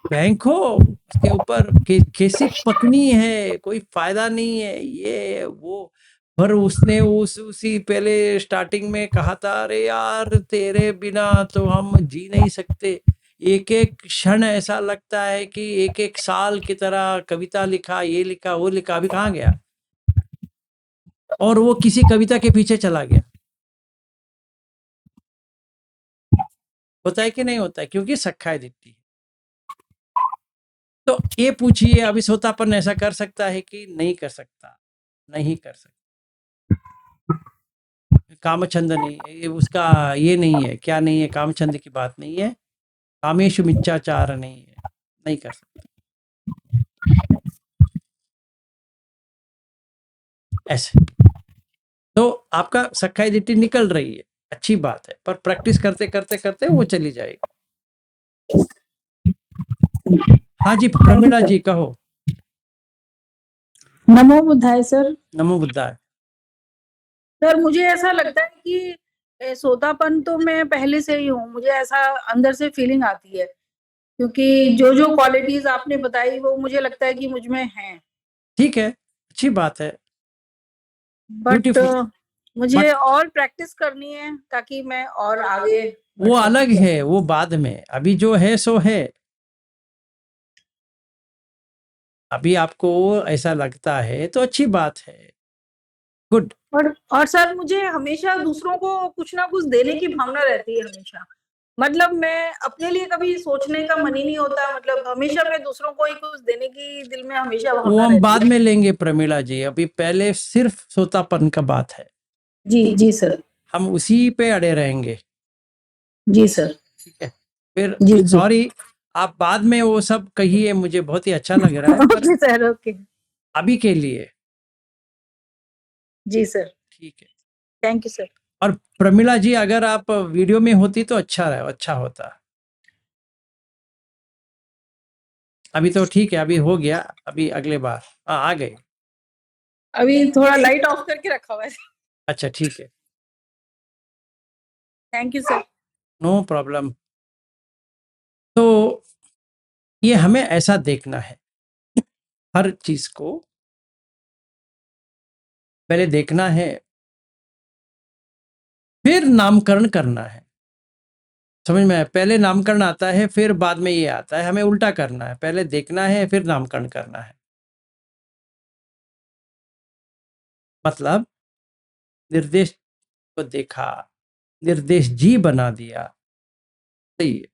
बैंक हो उसके ऊपर कैसी पकनी है, कोई फायदा नहीं है, ये वो। पर उसने उसी पहले स्टार्टिंग में कहा था अरे यार तेरे बिना तो हम जी नहीं सकते, एक एक क्षण ऐसा लगता है कि एक एक साल की तरह, कविता लिखा, ये लिखा, वो लिखा, अभी कहाँ गया? और वो किसी कविता के पीछे चला गया। होता है कि नहीं होता है? क्योंकि सक्काय दृष्टि है। तो ये पूछिए, अभी सोतापन ऐसा कर सकता है कि नहीं कर सकता? नहीं कर सकता। कामचंद नहीं, ये उसका ये नहीं है, क्या नहीं है, कामचंद की बात नहीं है, कामेशु मिथ्याचार नहीं है, नहीं कर सकता। ऐसे। तो आपका सख्खाई दिट्टी निकल रही है, अच्छी बात है, पर प्रैक्टिस करते करते करते वो चली जाएगी। हाँ जी, प्रमिला जी कहो। नमो बुद्धाय सर। नमो बुद्धाय। सर मुझे ऐसा लगता है कि सोतापन तो मैं पहले से ही हूँ, मुझे ऐसा अंदर से फीलिंग आती है, क्योंकि जो जो क्वालिटीज आपने बताई वो मुझे लगता है कि मुझ में है। ठीक है, अच्छी बात है। But beautiful. मुझे और प्रैक्टिस करनी है ताकि मैं और आगे बढ़ वो सकूं। अलग है, वो बाद में, अभी जो है सो है। अभी आपको ऐसा लगता है तो अच्छी बात है, गुड। और सर मुझे हमेशा दूसरों को कुछ ना कुछ देने की भावना रहती है हमेशा, मतलब मैं अपने लिए कभी सोचने का मन ही नहीं होता, मतलब हमेशा मैं दूसरों को ही कुछ देने की दिल में हमेशा वो भावना हम रहती बाद है। में लेंगे प्रमिला जी, अभी पहले सिर्फ सोतापन का बात है। जी जी सर। हम उसी पे अड़े रहेंगे। जी सर। ठीक है, फिर जी जी। सॉरी, आप बाद में वो सब कहिए, मुझे बहुत ही अच्छा लग रहा है, पर ओके सर, ओके। अभी के लिए जी सर। ठीक है। Thank you sir. और प्रमिला जी अगर आप वीडियो में होती तो अच्छा होता। अभी तो ठीक है, अभी हो गया, अभी अगले बार आ गए। अभी थोड़ा लाइट ऑफ करके रखा हुआ है। अच्छा ठीक है, thank you sir. No problem. तो ये हमें ऐसा देखना है, हर चीज को पहले देखना है, फिर नामकरण करना है। समझ में आया? पहले नामकरण आता है, फिर बाद में ये आता है, हमें उल्टा करना है, पहले देखना है फिर नामकरण करना है। मतलब निर्देश को देखा, निर्देश जी बना दिया, सही है।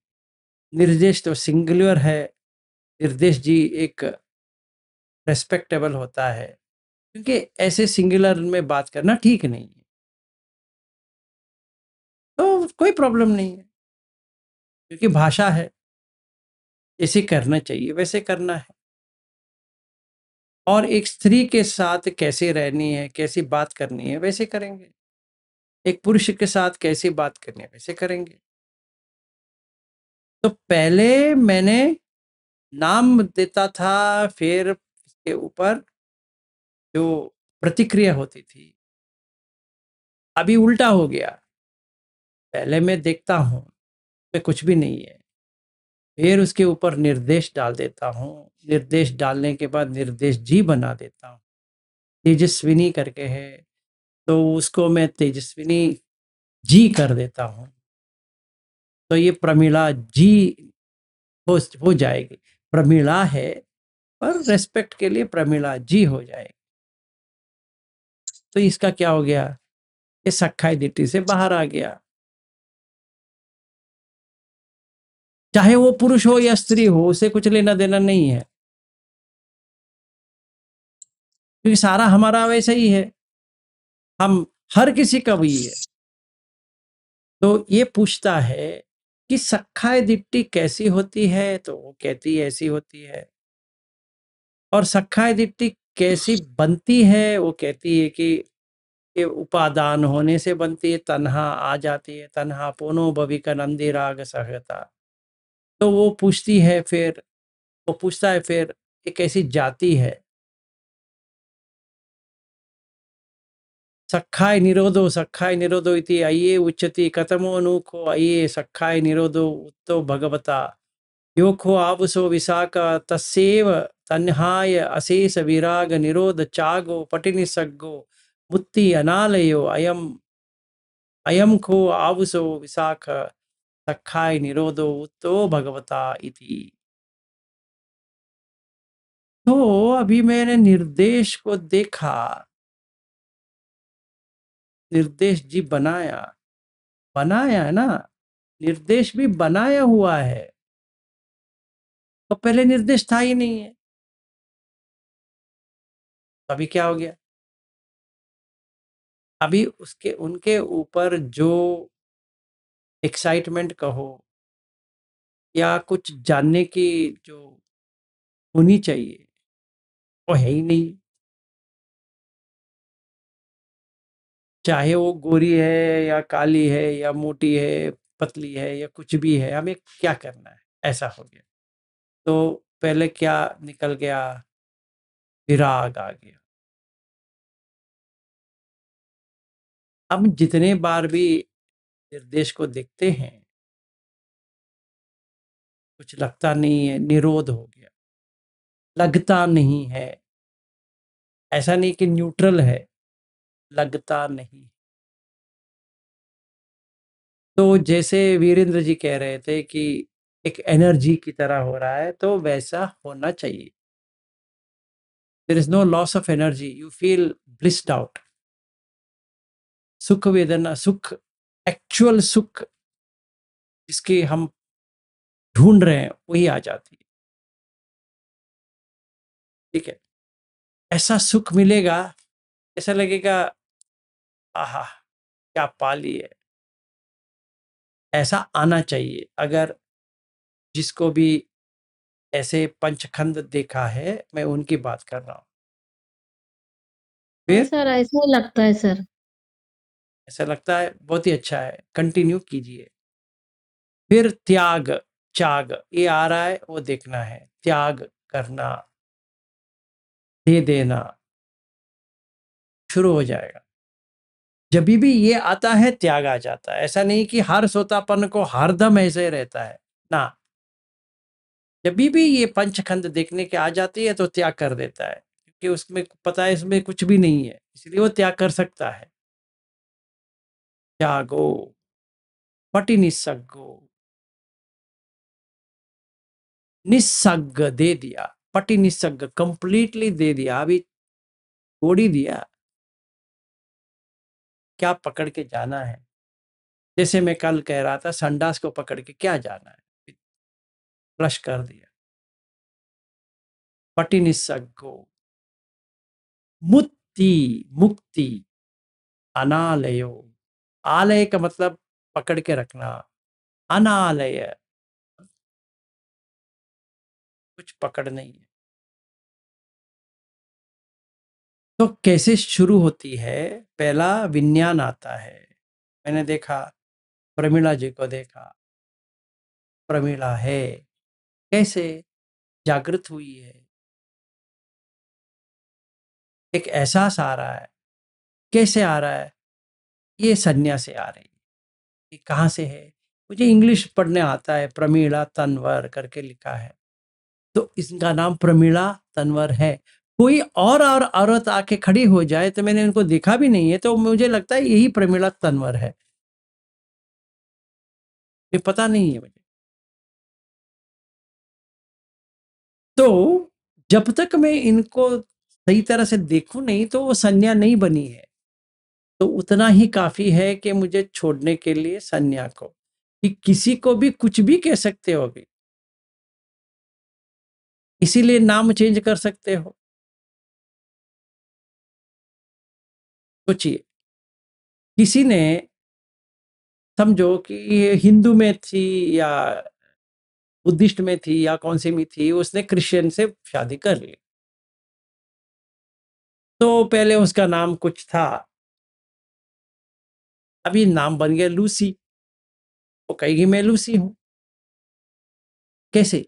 निर्देश तो सिंगुलर है, निर्देश जी एक रेस्पेक्टेबल होता है, क्योंकि ऐसे सिंगुलर में बात करना ठीक नहीं है, तो कोई प्रॉब्लम नहीं है, क्योंकि भाषा है, जैसे करना चाहिए वैसे करना है। और एक स्त्री के साथ कैसे रहनी है, कैसी बात करनी है, वैसे करेंगे। एक पुरुष के साथ कैसी बात करनी है, वैसे करेंगे। तो पहले मैंने नाम देता था, फिर उसके ऊपर जो प्रतिक्रिया होती थी, अभी उल्टा हो गया। पहले मैं देखता हूँ, में कुछ भी नहीं है, फिर उसके ऊपर निर्देश डाल देता हूँ, निर्देश डालने के बाद निर्देश जी बना देता हूँ। तेजस्विनी करके है, तो उसको मैं तेजस्विनी जी कर देता हूँ, तो ये प्रमिला जी हो जाएगी। प्रमिला है, पर रेस्पेक्ट के लिए प्रमिला जी हो जाएगी। तो इसका क्या हो गया, ये सख्खाई दिट्टी से बाहर आ गया। चाहे वो पुरुष हो या स्त्री हो, उसे कुछ लेना देना नहीं है, क्योंकि सारा हमारा वैसा ही है, हम हर किसी का वही है। तो ये पूछता है कि सख्खाई दिट्टी कैसी होती है, तो वो कहती है ऐसी होती है। और सख्खाई दिट्टी कैसी बनती है, वो कहती है कि ये उपादान होने से बनती है, तन्हा आ जाती है, तन्हा पोनो भविका नंदी राग सहता। तो वो पूछती है, फिर वो पूछता है, फिर एक ऐसी जाति है, सख्खाई निरोधो इति आइए उच्चति कतमो अनूखो आइए सख्खाई निरोधो उत्तो भगवता योखो आवसो विशाखा तस्सेव तन्हाय अशेष विराग निरोध चागो पटिनि सग्गो मुत्ति अनालयो अयम अयम खो आवसो विशाख सख्खाई निरोधो उत्तो भगवता इति। तो अभी मैंने निर्देश को देखा, निर्देश जी बनाया है ना, निर्देश भी बनाया हुआ है, तो पहले निर्देश था ही नहीं है, तो अभी क्या हो गया, अभी उसके उनके ऊपर जो एक्साइटमेंट कहो या कुछ जानने की जो होनी चाहिए, वो है ही नहीं। चाहे वो गोरी है या काली है या मोटी है, पतली है या कुछ भी है, हमें क्या करना है, ऐसा हो गया। तो पहले क्या निकल गया, विराग आ गया। हम जितने बार भी निर्देश को देखते हैं, कुछ लगता नहीं है, निरोध हो गया, लगता नहीं है। ऐसा नहीं कि न्यूट्रल है, लगता नहीं। तो जैसे वीरेंद्र जी कह रहे थे कि एक एनर्जी की तरह हो रहा है, तो वैसा होना चाहिए। There is no loss of energy, you feel blissed out. सुख वेदना, सुख, एक्चुअल सुख जिसके हम ढूंढ रहे हैं, वही आ जाती है। ठीक है, ऐसा सुख मिलेगा, ऐसा लगेगा आहा क्या पा ली है। ऐसा आना चाहिए। अगर जिसको भी ऐसे पंचखंड देखा है, मैं उनकी बात कर रहा हूँ। फिर सर ऐसा ही लगता है सर। ऐसा लगता है, बहुत ही अच्छा है, कंटिन्यू कीजिए। फिर त्याग, त्याग ये आ रहा है, वो देखना है, त्याग करना, दे देना शुरू हो जाएगा। जब भी ये आता है, त्याग आ जाता है। ऐसा नहीं कि हर सोतापन को हरदम ऐसे रहता है ना। जब भी ये पंचखंड देखने के आ जाती है, तो त्याग कर देता है, क्योंकि उसमें पता है इसमें कुछ भी नहीं है, इसलिए वो त्याग कर सकता है। त्यागो पटि निस्सग्गो, निस्सग्ग दे दिया, पटि निस्सग्ग कंप्लीटली दे दिया, अभी छोड़ ही दिया। क्या पकड़ के जाना है? जैसे मैं कल कह रहा था, संडास को पकड़ के क्या जाना है, फ्लश कर दिया। पटि निस्सग्गो, मुक्ति, मुक्ति, अनालयो, आलय का मतलब पकड़ के रखना, अनालय कुछ पकड़ नहीं है। तो कैसे शुरू होती है? पहला विज्ञान आता है। मैंने देखा, प्रमीला जी को देखा, प्रमीला है, कैसे जागृत हुई है, एक एहसास आ रहा है। कैसे आ रहा है? ये संज्ञा से आ रही है। ये कहाँ से है? मुझे इंग्लिश पढ़ने आता है, प्रमीला तन्वर करके लिखा है, तो इसका नाम प्रमीला तन्वर है। कोई और औरत आके खड़ी हो जाए, तो मैंने उनको देखा भी नहीं है, तो मुझे लगता है यही प्रमीला तन्वर है। ये पता नहीं है मुझे। तो जब तक मैं इनको सही तरह से देखूं नहीं, तो वो संज्ञा नहीं बनी है। तो उतना ही काफी है कि मुझे छोड़ने के लिए संज्ञा को, कि किसी को भी कुछ भी कह सकते हो अभी, इसीलिए नाम चेंज कर सकते हो। सोचिए, किसी ने, समझो कि ये हिंदू में थी या बुद्धिस्ट में थी या कौन सी में थी, उसने क्रिश्चियन से शादी कर ली, तो पहले उसका नाम कुछ था, अभी नाम बन गया लूसी। वो कहेगी मैं लूसी हूं। कैसे?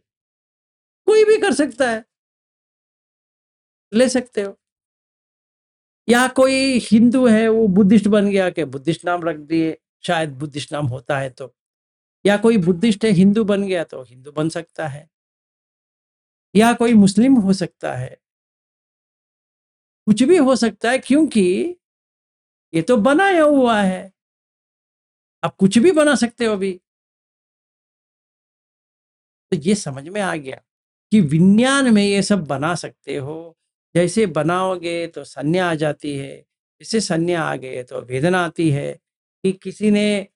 कोई भी कर सकता है, ले सकते हो। या कोई हिंदू है, वो बुद्धिस्ट बन गया, के बुद्धिस्ट नाम रख दिए, शायद बुद्धिस्ट नाम होता है तो। या कोई बुद्धिस्ट है, हिंदू बन गया, तो हिंदू बन सकता है। या कोई मुस्लिम हो सकता है, कुछ भी हो सकता है, क्योंकि ये तो बनाया हुआ है। आप कुछ भी बना सकते हो अभी। तो ये समझ में आ गया कि विज्ञान में ये सब बना सकते हो। जैसे बनाओगे तो संज्ञा आ जाती है, जैसे संज्ञा आ गए तो वेदना आती है। कि किसी ने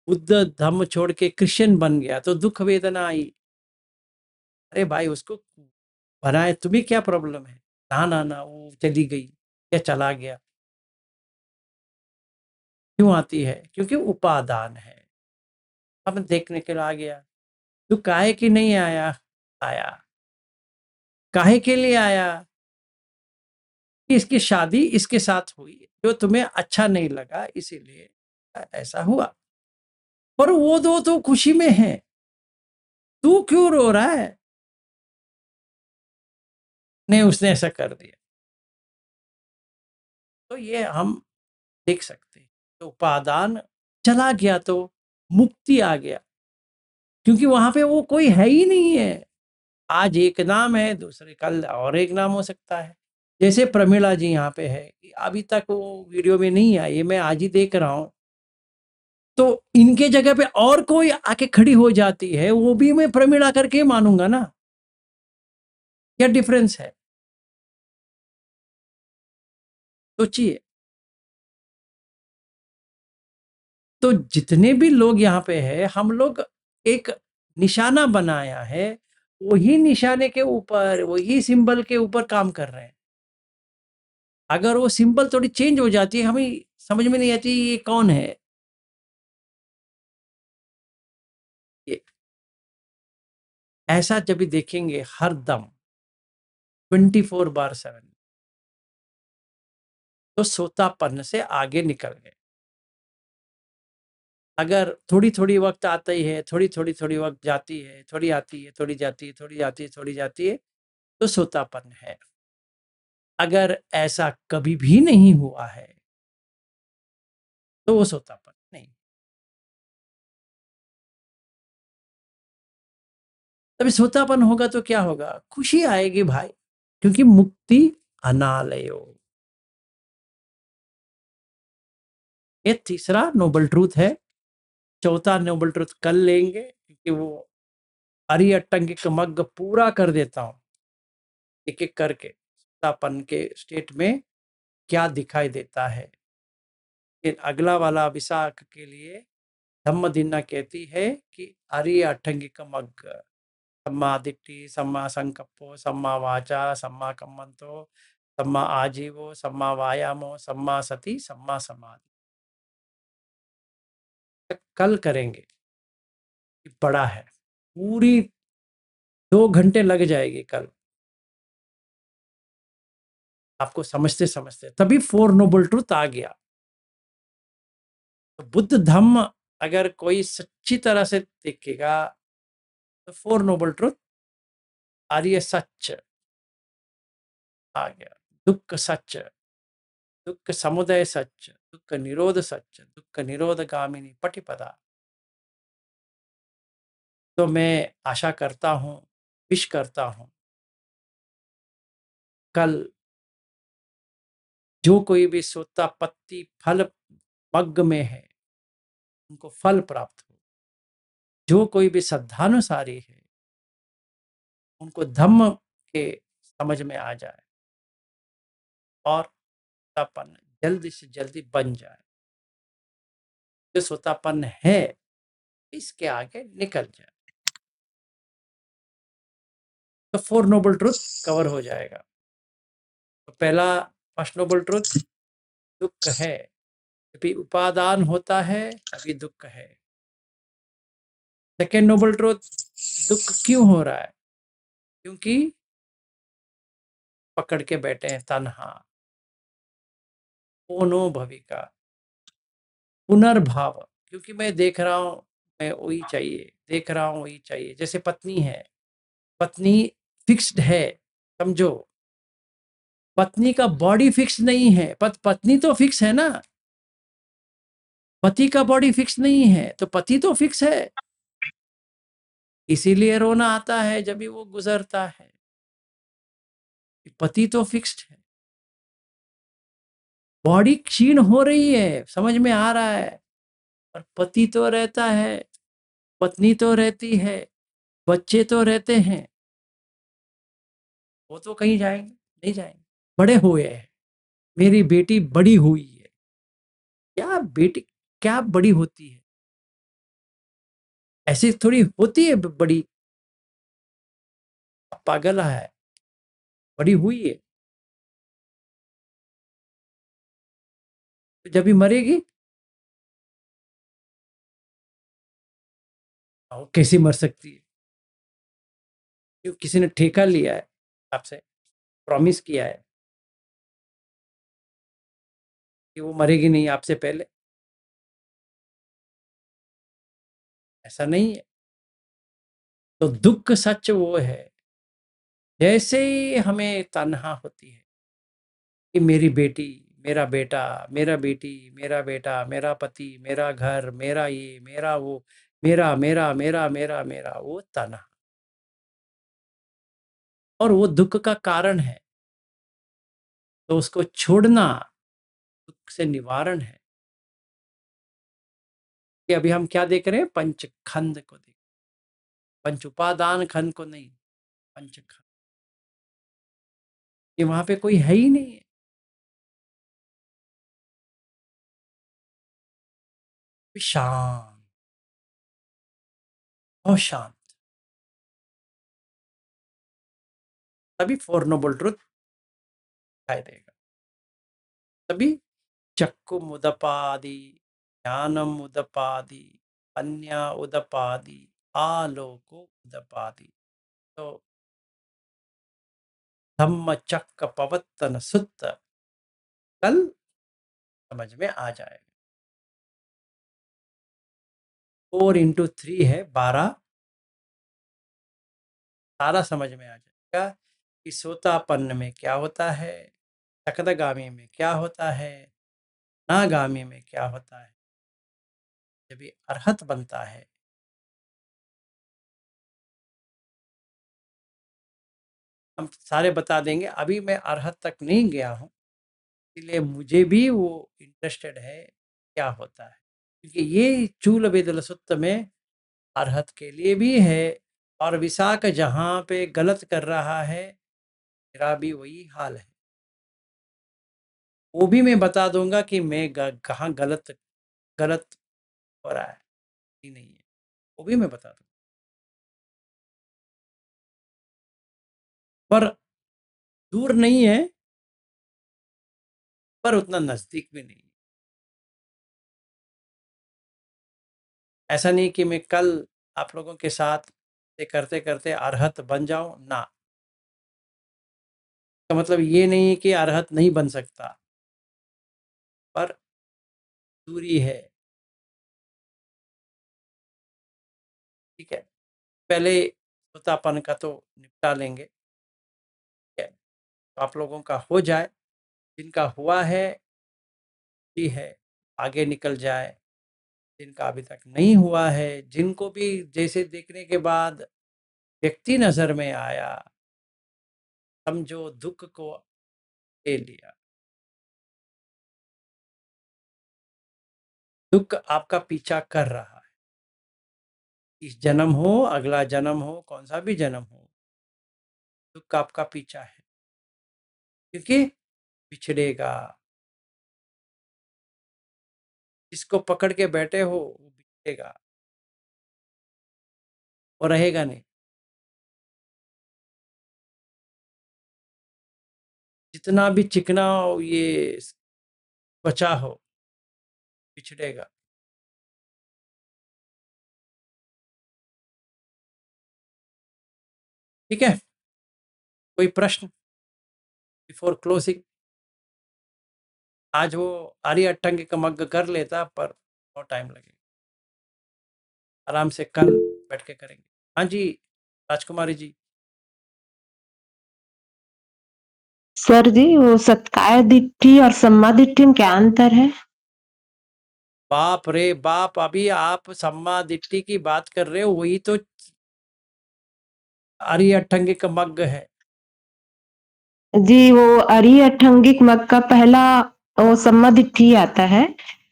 बुद्ध धर्म छोड़ के क्रिश्चियन बन गया, तो दुख वेदना आई। अरे भाई, उसको बनाए, तुम्हें क्या प्रॉब्लम है? ना ना ना, वो चली गई या चला गया। क्यों आती है? क्योंकि उपादान है। अब देखने के लिए आ गया। तू काहे कि नहीं आया? आया। काहे के लिए आया? कि इसकी शादी इसके साथ हुई, जो तुम्हें अच्छा नहीं लगा इसीलिए ऐसा हुआ, पर वो दो तो खुशी में है, तू क्यों रो रहा है? नहीं, उसने ऐसा कर दिया। तो ये हम देख सकते हैं, तो उपादान चला गया तो मुक्ति आ गया, क्योंकि वहां पे वो कोई है ही नहीं है। आज एक नाम है, दूसरे कल और एक नाम हो सकता है। जैसे प्रमिला जी यहाँ पे है, अभी तक वो वीडियो में नहीं आई है, मैं आज ही देख रहा हूँ। तो इनके जगह पे और कोई आके खड़ी हो जाती है, वो भी मैं प्रमिला करके मानूंगा ना। क्या डिफरेंस है? सोचिए। तो जितने भी लोग यहाँ पे है, हम लोग एक निशाना बनाया है, वही निशाने के ऊपर, वही सिंबल के ऊपर काम कर रहे हैं। अगर वो सिंबल थोड़ी चेंज हो जाती है, हमें समझ में नहीं आती ये कौन है। ये ऐसा जब भी देखेंगे हर दम 24/7, तो सोतापन से आगे निकल गए। अगर थोड़ी थोड़ी वक्त आता ही है, थोड़ी थोड़ी वक्त जाती है, थोड़ी आती है, थोड़ी जाती है, थोड़ी जाती है, थोड़ी जाती है, तो सोतापन है। अगर ऐसा कभी भी नहीं हुआ है, तो वो सोतापन नहीं। तभी सोतापन होगा तो क्या होगा? खुशी आएगी भाई, क्योंकि मुक्ति अनालयो। ये तीसरा नोबल ट्रूथ है। चौथा नोबल ट्रूथ कल लेंगे, क्योंकि वो हरी अट्टंगिक मग्ग पूरा कर देता हूं एक एक करके। सोतापन के स्टेट में क्या दिखाई देता है। फिर अगला वाला विशाख के लिए धम्मदिन्ना कहती है कि हरी अट्टंगिक मग्ग, सम्मा दिट्ठी, सम्मा संकप्पो, सम्मा वाचा, सम्मा कम्मंतो, सम्मा आजीवो, सम्मा वायामो, सम्मा सति, सम्मा समाधि। कल करेंगे, बड़ा है, पूरी 2 घंटे लग जाएगी कल आपको समझते समझते। तभी 4 नोबल ट्रूथ आ गया। तो बुद्ध धम्म अगर कोई सच्ची तरह से देखेगा, तो 4 नोबल ट्रूथ, आर्य सच आ गया, दुख सच, दुख समुदय सच, दुख निरोध सच, दुख निरोध गामिनी पटिपदा। तो मैं आशा करता हूं, विश करता हूं, कल जो कोई भी सोतापत्ति फल मग्ग में है, उनको फल प्राप्त हो। जो कोई भी श्रद्धानुसारी है, उनको धम्म के समझ में आ जाए और सोतापन जल्दी से जल्दी बन जाए। जो सोतापन है, इसके आगे निकल जाए, तो 4 नोबल ट्रूथ कवर हो जाएगा। तो पहला, फर्स्ट नोबल ट्रूथ, दुख है, जब उपादान होता है तभी दुख है। सेकेंड नोबल ट्रूथ, दुख क्यों हो रहा है? क्योंकि पकड़ के बैठे हैं तन्हा, ओनो भविका, पुनर्भाव, क्योंकि मैं देख रहा हूं, मैं वही चाहिए, देख रहा हूं वही चाहिए। जैसे पत्नी है, पत्नी फिक्स्ड है, समझो, पत्नी का बॉडी फिक्स नहीं है, पत्नी तो फिक्स है ना, पति का बॉडी फिक्स नहीं है, तो पति तो फिक्स है। इसीलिए रोना आता है जब भी वो गुजरता है। पति तो फिक्स्ड है, बॉडी क्षीण हो रही है, समझ में आ रहा है, और पति तो रहता है, पत्नी तो रहती है, बच्चे तो रहते हैं। वो तो कहीं जाएंगे नहीं, जाएंगे, बड़े हुए हैं। मेरी बेटी बड़ी हुई है। क्या बेटी क्या बड़ी होती है? ऐसी थोड़ी होती है बड़ी, पागल है, बड़ी हुई है। तो जब भी मरेगी, कैसी मर सकती है? क्यों? किसी ने ठेका लिया है आपसे, प्रॉमिस किया है, कि वो मरेगी नहीं आपसे पहले, ऐसा नहीं है। तो दुख सच वो है, जैसे ही हमें तन्हा होती है कि मेरी बेटी, मेरा बेटा, मेरा बेटी, मेरा बेटा, मेरा पति, मेरा घर, मेरा ये, मेरा वो, मेरा मेरा मेरा मेरा मेरा, वो तन्हा, और वो दुख का कारण है। तो उसको छोड़ना दुख से निवारण है। कि अभी हम क्या देख रहे हैं? पंचखंड को देख, पंच उपादान खंड को नहीं, पंचखंड। ये वहां पे कोई है ही नहीं है। शांत, बहुत शांत। तभी फोर नोबल ट्रुथ दिखाई देगा। तभी चक्कु मुदपादि, ज्ञानम उदपादि, अन्य उदपादि, आलोको उदपादि। तो धम्म चक्क पवत्तन सुत्त कल समझ में आ जाएगा। 4 into 3 है 12, सारा समझ में आ जाएगा कि सोतापन्न में क्या होता है, सकदगामी में क्या होता है, नागामी में क्या होता है। जब ये अरहत बनता है, हम सारे बता देंगे। अभी मैं अरहत तक नहीं गया हूँ, इसलिए मुझे भी वो इंटरेस्टेड है क्या होता है, क्योंकि ये चूल वेदल सुत्त में अरहत के लिए भी है। और विशाख जहाँ पे गलत कर रहा है, मेरा भी वही हाल है। वो भी मैं बता दूंगा कि मैं कहाँ गलत हो रहा है कि नहीं है, वो भी मैं बता दूंगा। पर दूर नहीं है, पर उतना नजदीक भी नहीं है। ऐसा नहीं कि मैं कल आप लोगों के साथ करते करते अरहत बन जाऊं ना, तो मतलब ये नहीं है कि अरहत नहीं बन सकता, पर दूरी है। ठीक है, पहले सोतापन का तो निपटा लेंगे। ठीक है, तो आप लोगों का हो जाए, जिनका हुआ है भी है आगे निकल जाए, जिनका अभी तक नहीं हुआ है, जिनको भी जैसे देखने के बाद व्यक्ति नजर में आया, समझो दुख को ले लिया। दुख आपका पीछा कर रहा है, इस जन्म हो, अगला जन्म हो, कौन सा भी जन्म हो, दुख आपका पीछा है, क्योंकि बिछड़ेगा। जिसको पकड़ के बैठे हो वो बिछड़ेगा और रहेगा नहीं। जितना भी चिकना ये त्वचा हो, बिछड़ेगा। ठीक है, कोई प्रश्न बिफोर क्लोजिंग? आज वो आर्य अट्टंग का मग्ग कर लेता, पर बहुत टाइम लगेगा। आराम से कल बैठ के करेंगे। हाँ जी राजकुमारी जी। सर जी, वो सत्काय दिट्ठी और सम्मा दिट्ठी में क्या अंतर है? बाप रे बाप, अभी आप सम्मा दिट्ठी की बात कर रहे हो, वही तो आर्य अट्टंगिक मग्ग है। जी, वो आर्य अट्टंगिक मग्ग का पहला वो सम्मा दिट्ठी आता है,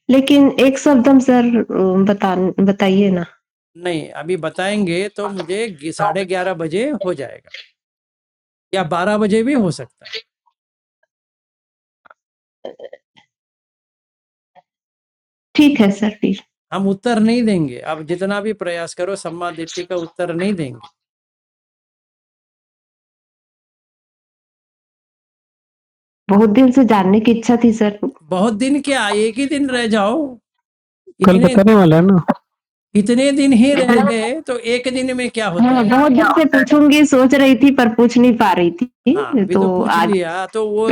लेकिन एक शब्दम सर बताइए ना। नहीं, अभी बताएंगे तो मुझे 11:30 बजे हो जाएगा, या 12 बजे भी हो सकता है। ठीक है सर, फिर हम उत्तर नहीं देंगे, अब जितना भी प्रयास करो सम्मा दिट्ठी का उत्तर नहीं देंगे। बहुत दिन से जानने की इच्छा थी सर। बहुत दिन क्या, एक ही दिन रह जाओ। कल बताने वाला है ना। इतने दिन ही रह गए तो एक दिन में क्या होता हाँ, है? बहुत दिन से पूछूंगी सोच रही थी, पर पूछ नहीं पा रही थी। हाँ, अभी तो पूछ आज लिया, तो वो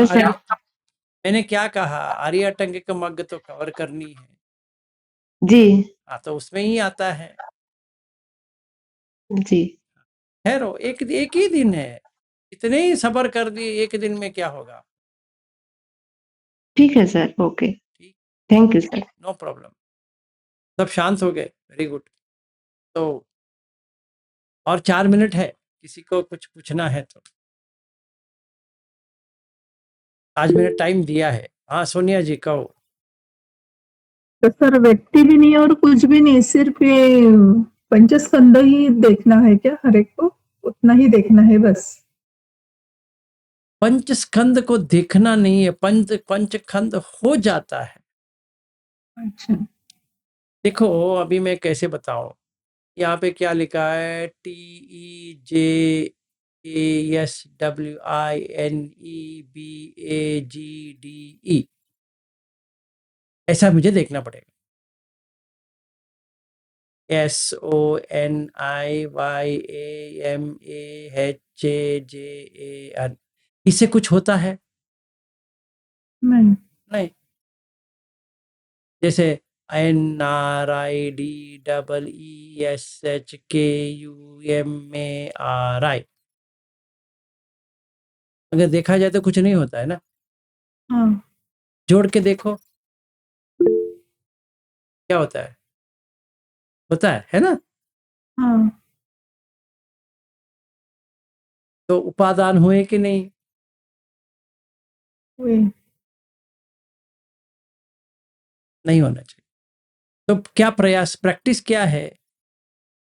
मैंने क्या कहा, आर्य अटंगिक मग्ग तो कवर करनी है। जी हाँ, तो उसमें ही आता है। जी ठहरो, एक एक ही दिन है, इतने ही सबर कर दिए, एक दिन में क्या होगा। ठीक है सर, ओके, ठीक, thank you sir. No problem. सब शांत हो गए, वेरी गुड। तो और 4 मिनट है, किसी को कुछ पूछना है तो। आज मैंने टाइम दिया है। हाँ सोनिया जी कहो। तो सर व्यक्ति भी नहीं और कुछ भी नहीं, सिर्फ ये पंचस्कंद ही देखना है क्या हर एक को? उतना ही देखना है बस? पंचस्कंद को देखना नहीं है, पंचखंड हो जाता है। अच्छा, देखो अभी मैं कैसे बताऊं, यहाँ पे क्या लिखा है, TEJASWINEBAGDE, ऐसा मुझे देखना पड़ेगा। SONIYAMAHJAN, इससे कुछ होता है? नहीं। नहीं। जैसे NRIDEESHKUMARI, अगर देखा जाए तो कुछ नहीं होता है ना। हाँ, जोड़ के देखो क्या होता है ना। हाँ, तो उपादान हुए कि नहीं? हुए। नहीं होना चाहिए। तो क्या प्रयास, प्रैक्टिस क्या है?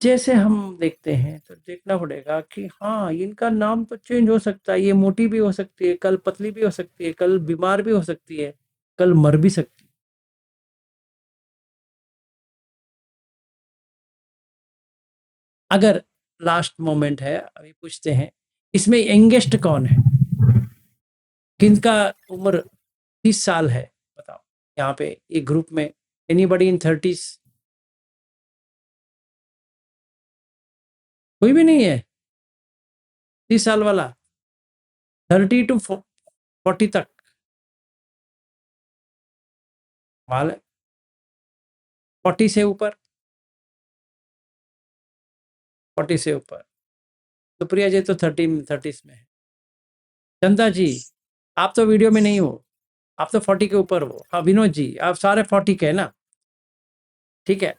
जैसे हम देखते हैं तो देखना पड़ेगा कि हाँ इनका नाम तो चेंज हो सकता है, ये मोटी भी हो सकती है, कल पतली भी हो सकती है, कल बीमार भी हो सकती है, कल मर भी सकती है। अगर लास्ट मोमेंट है, अभी पूछते हैं, इसमें यंगेस्ट कौन है, किनका उम्र 30 साल है, बताओ। यहाँ पे एक ग्रुप में एनीबडी इन 30s? कोई भी नहीं है 30 साल वाला? 30 to 40 तक माल है। 40 से ऊपर, 40 से ऊपर। सुप्रिया जी तो 30s में है। चंदा जी आप तो वीडियो में नहीं हो, आप तो 40 के ऊपर हो। हाँ विनोद जी आप सारे 40 के है ना, ठीक है।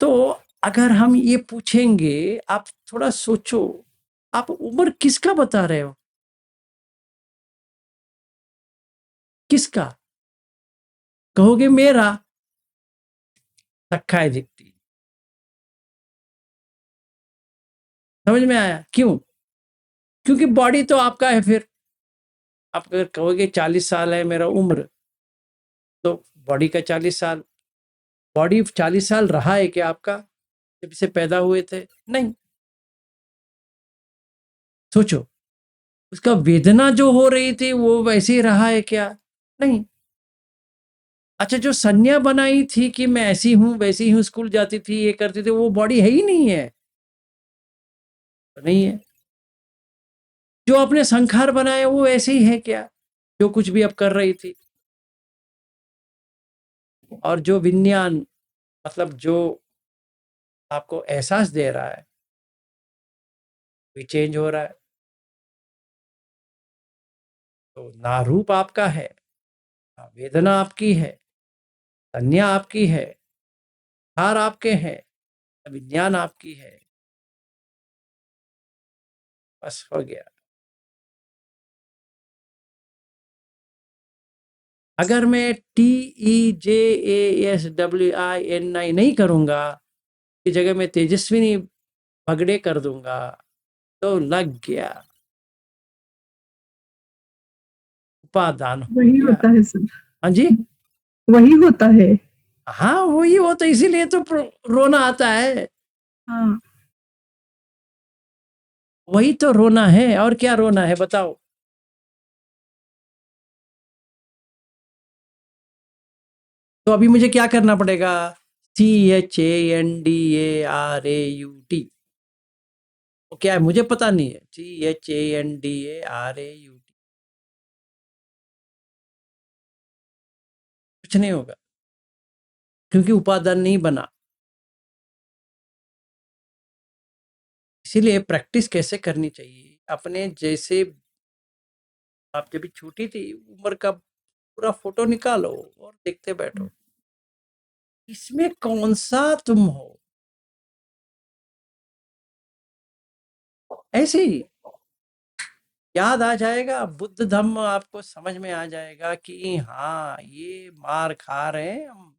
तो अगर हम ये पूछेंगे, आप थोड़ा सोचो, आप उम्र किसका बता रहे हो, किसका? कहोगे मेरा, रखा है दिखती। समझ में आया क्यों? क्योंकि बॉडी तो आपका है। फिर आप अगर कहोगे 40 साल है मेरा उम्र, तो बॉडी का 40 साल, बॉडी 40 साल रहा है क्या आपका जब से पैदा हुए थे? नहीं। सोचो, उसका वेदना जो हो रही थी वो वैसे ही रहा है क्या? नहीं। अच्छा, जो संज्ञा बनाई थी कि मैं ऐसी हूं वैसी हूं, स्कूल जाती थी, ये करती थी, वो बॉडी है ही नहीं है, तो नहीं है। जो अपने संखार बनाए वो ऐसे ही है क्या, जो कुछ भी अब कर रही थी? और जो विज्ञान, मतलब जो आपको एहसास दे रहा है, भी चेंज हो रहा है। तो ना रूप आपका है, ना वेदना आपकी है, संज्ञा आपकी है, हार आपके हैं, विज्ञान आपकी है। बस हो गया। अगर मैं TEJASWINI नहीं करूंगा, की जगह मैं तेजस्विनी भगड़े कर दूंगा, तो लग गया, उपादान हो वही गया। होता है सर, हाँ जी, वही होता है। हाँ वही हो, तो इसीलिए तो रोना आता है। हाँ, वही तो रोना है, और क्या रोना है बताओ। तो अभी मुझे क्या करना पड़ेगा? CHANDARAUT, वो क्या है मुझे पता नहीं है। CHANDARAUT, कुछ नहीं होगा, क्योंकि उपादान नहीं बना। इसीलिए प्रैक्टिस कैसे करनी चाहिए, अपने जैसे आप जब छोटी थी उम्र का पूरा फोटो निकालो और देखते बैठो, इसमें कौन सा तुम हो, ऐसे ही याद आ जाएगा। बुद्ध धम्म आपको समझ में आ जाएगा कि हाँ ये मार खा रहे हैं हम,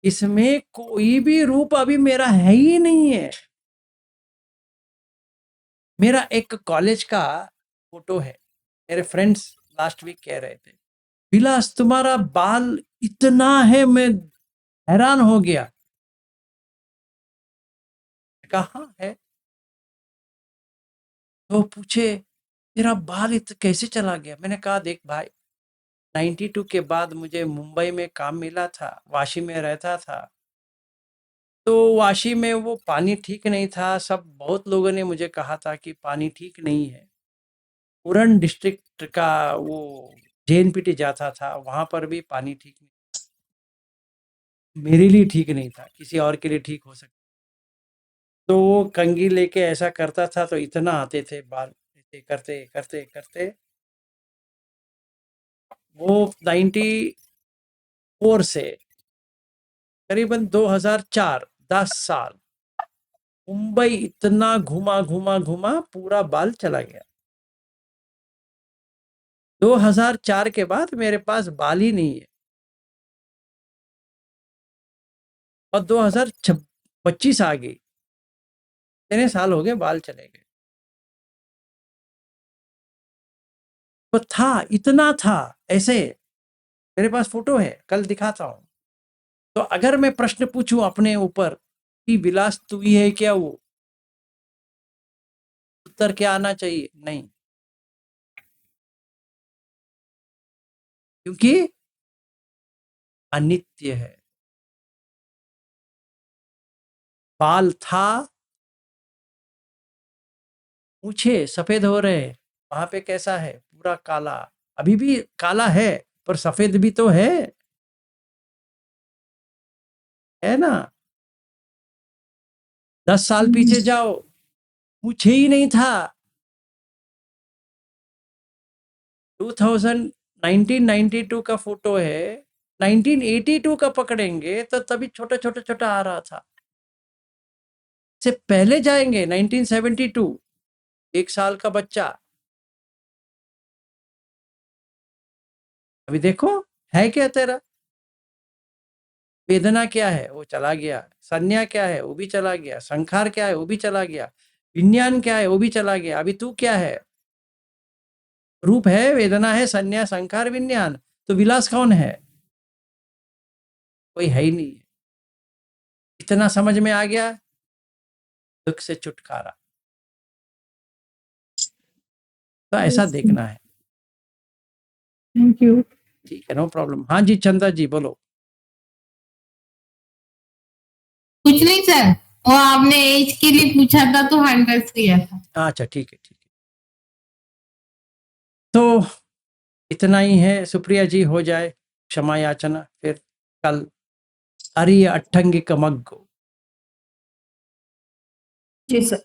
इसमें कोई भी रूप अभी मेरा है ही नहीं है। मेरा एक कॉलेज का फोटो है, मेरे फ्रेंड्स लास्ट वीक कह रहे थे, विलास तुम्हारा बाल इतना है, मैं हैरान हो गया। कहाँ है? तो पूछे तेरा बाल कैसे चला गया? मैंने कहा देख भाई, 92 के बाद मुझे मुंबई में काम मिला था, वाशी में रहता था, तो वाशी में वो पानी ठीक नहीं था। सब बहुत लोगों ने मुझे कहा था कि पानी ठीक नहीं है। उरण डिस्ट्रिक्ट का वो जेएनपीटी जाता था, वहां पर भी पानी ठीक नहीं, मेरे लिए ठीक नहीं था, किसी और के लिए ठीक हो सकता। तो वो कंघी लेके ऐसा करता था तो इतना आते थे बाल, ऐसे करते करते करते वो 94 से करीबन 2004, 10 साल मुंबई इतना घुमा घुमा घुमा, पूरा बाल चला गया। 2004 के बाद मेरे पास बाल ही नहीं है, और 2025 आ गई, इतने साल हो गए बाल चले गए। तो था, इतना था ऐसे। मेरे पास फोटो है, कल दिखाता हूं। तो अगर मैं प्रश्न पूछूं अपने ऊपर कि विलास तू ही है क्या, वो उत्तर क्या आना चाहिए? नहीं, क्योंकि अनित्य है। बाल था, पूछे सफेद हो रहे, वहां पे कैसा है? पूरा काला, अभी भी काला है पर सफेद भी तो है ना। 10 साल पीछे जाओ, पूछे ही नहीं था। 1992 का फोटो है, 1982 का पकड़ेंगे तो तभी छोटा छोटा छोटा आ रहा था। से पहले जाएंगे 1972, 1 साल का बच्चा, अभी देखो है क्या तेरा? वेदना क्या है? वो चला गया। संज्ञा क्या है? वो भी चला गया। संखार क्या है? वो भी चला गया। विज्ञान क्या है? वो भी चला गया। अभी तू क्या है? रूप है, वेदना है, संज्ञा, संखार, विज्ञान। तो विलास कौन है? कोई है ही नहीं है। इतना समझ में आ गया, दुख से छुटकारा। तो ऐसा देखना है। Thank you. ठीक है, नो प्रॉब्लम। हाँ जी, चंदा जी बोलो। कुछ नहीं सर, वो आपने एज के लिए पूछा था तो 100 दिया था। अच्छा ठीक है, ठीक है। तो इतना ही है। सुप्रिया जी हो जाए क्षमा याचना, फिर कल अरिय अट्ठंगिक मग्गो। जी सर।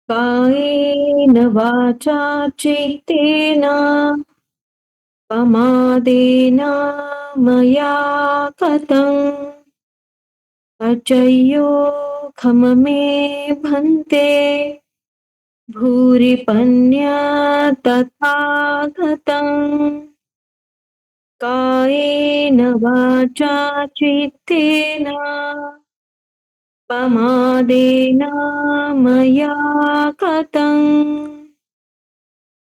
कायेन वाचा चित्तेन प्रमादेन मया कृतम् अचय्यो खममे भन्ते भूरि पन्या तथागतम् कायेन वाचा चित्तेन प्रमादेन मया कृतम्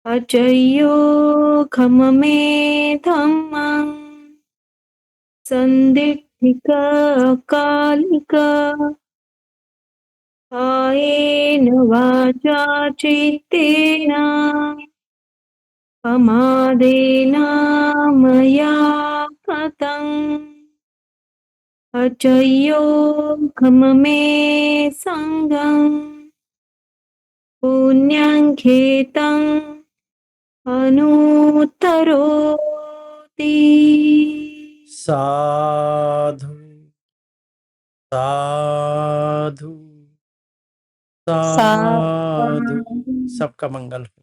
अचय्यो खममे धम्मं सन्दिग्धिक कालिक कायेन वाचा चित्तेन प्रमादेन मया कृतम् अचय्यो खममे सङ्गम् पुण्यं खेतं अनुत्तरोति। साधु साधु साधु। सबका मंगल हो।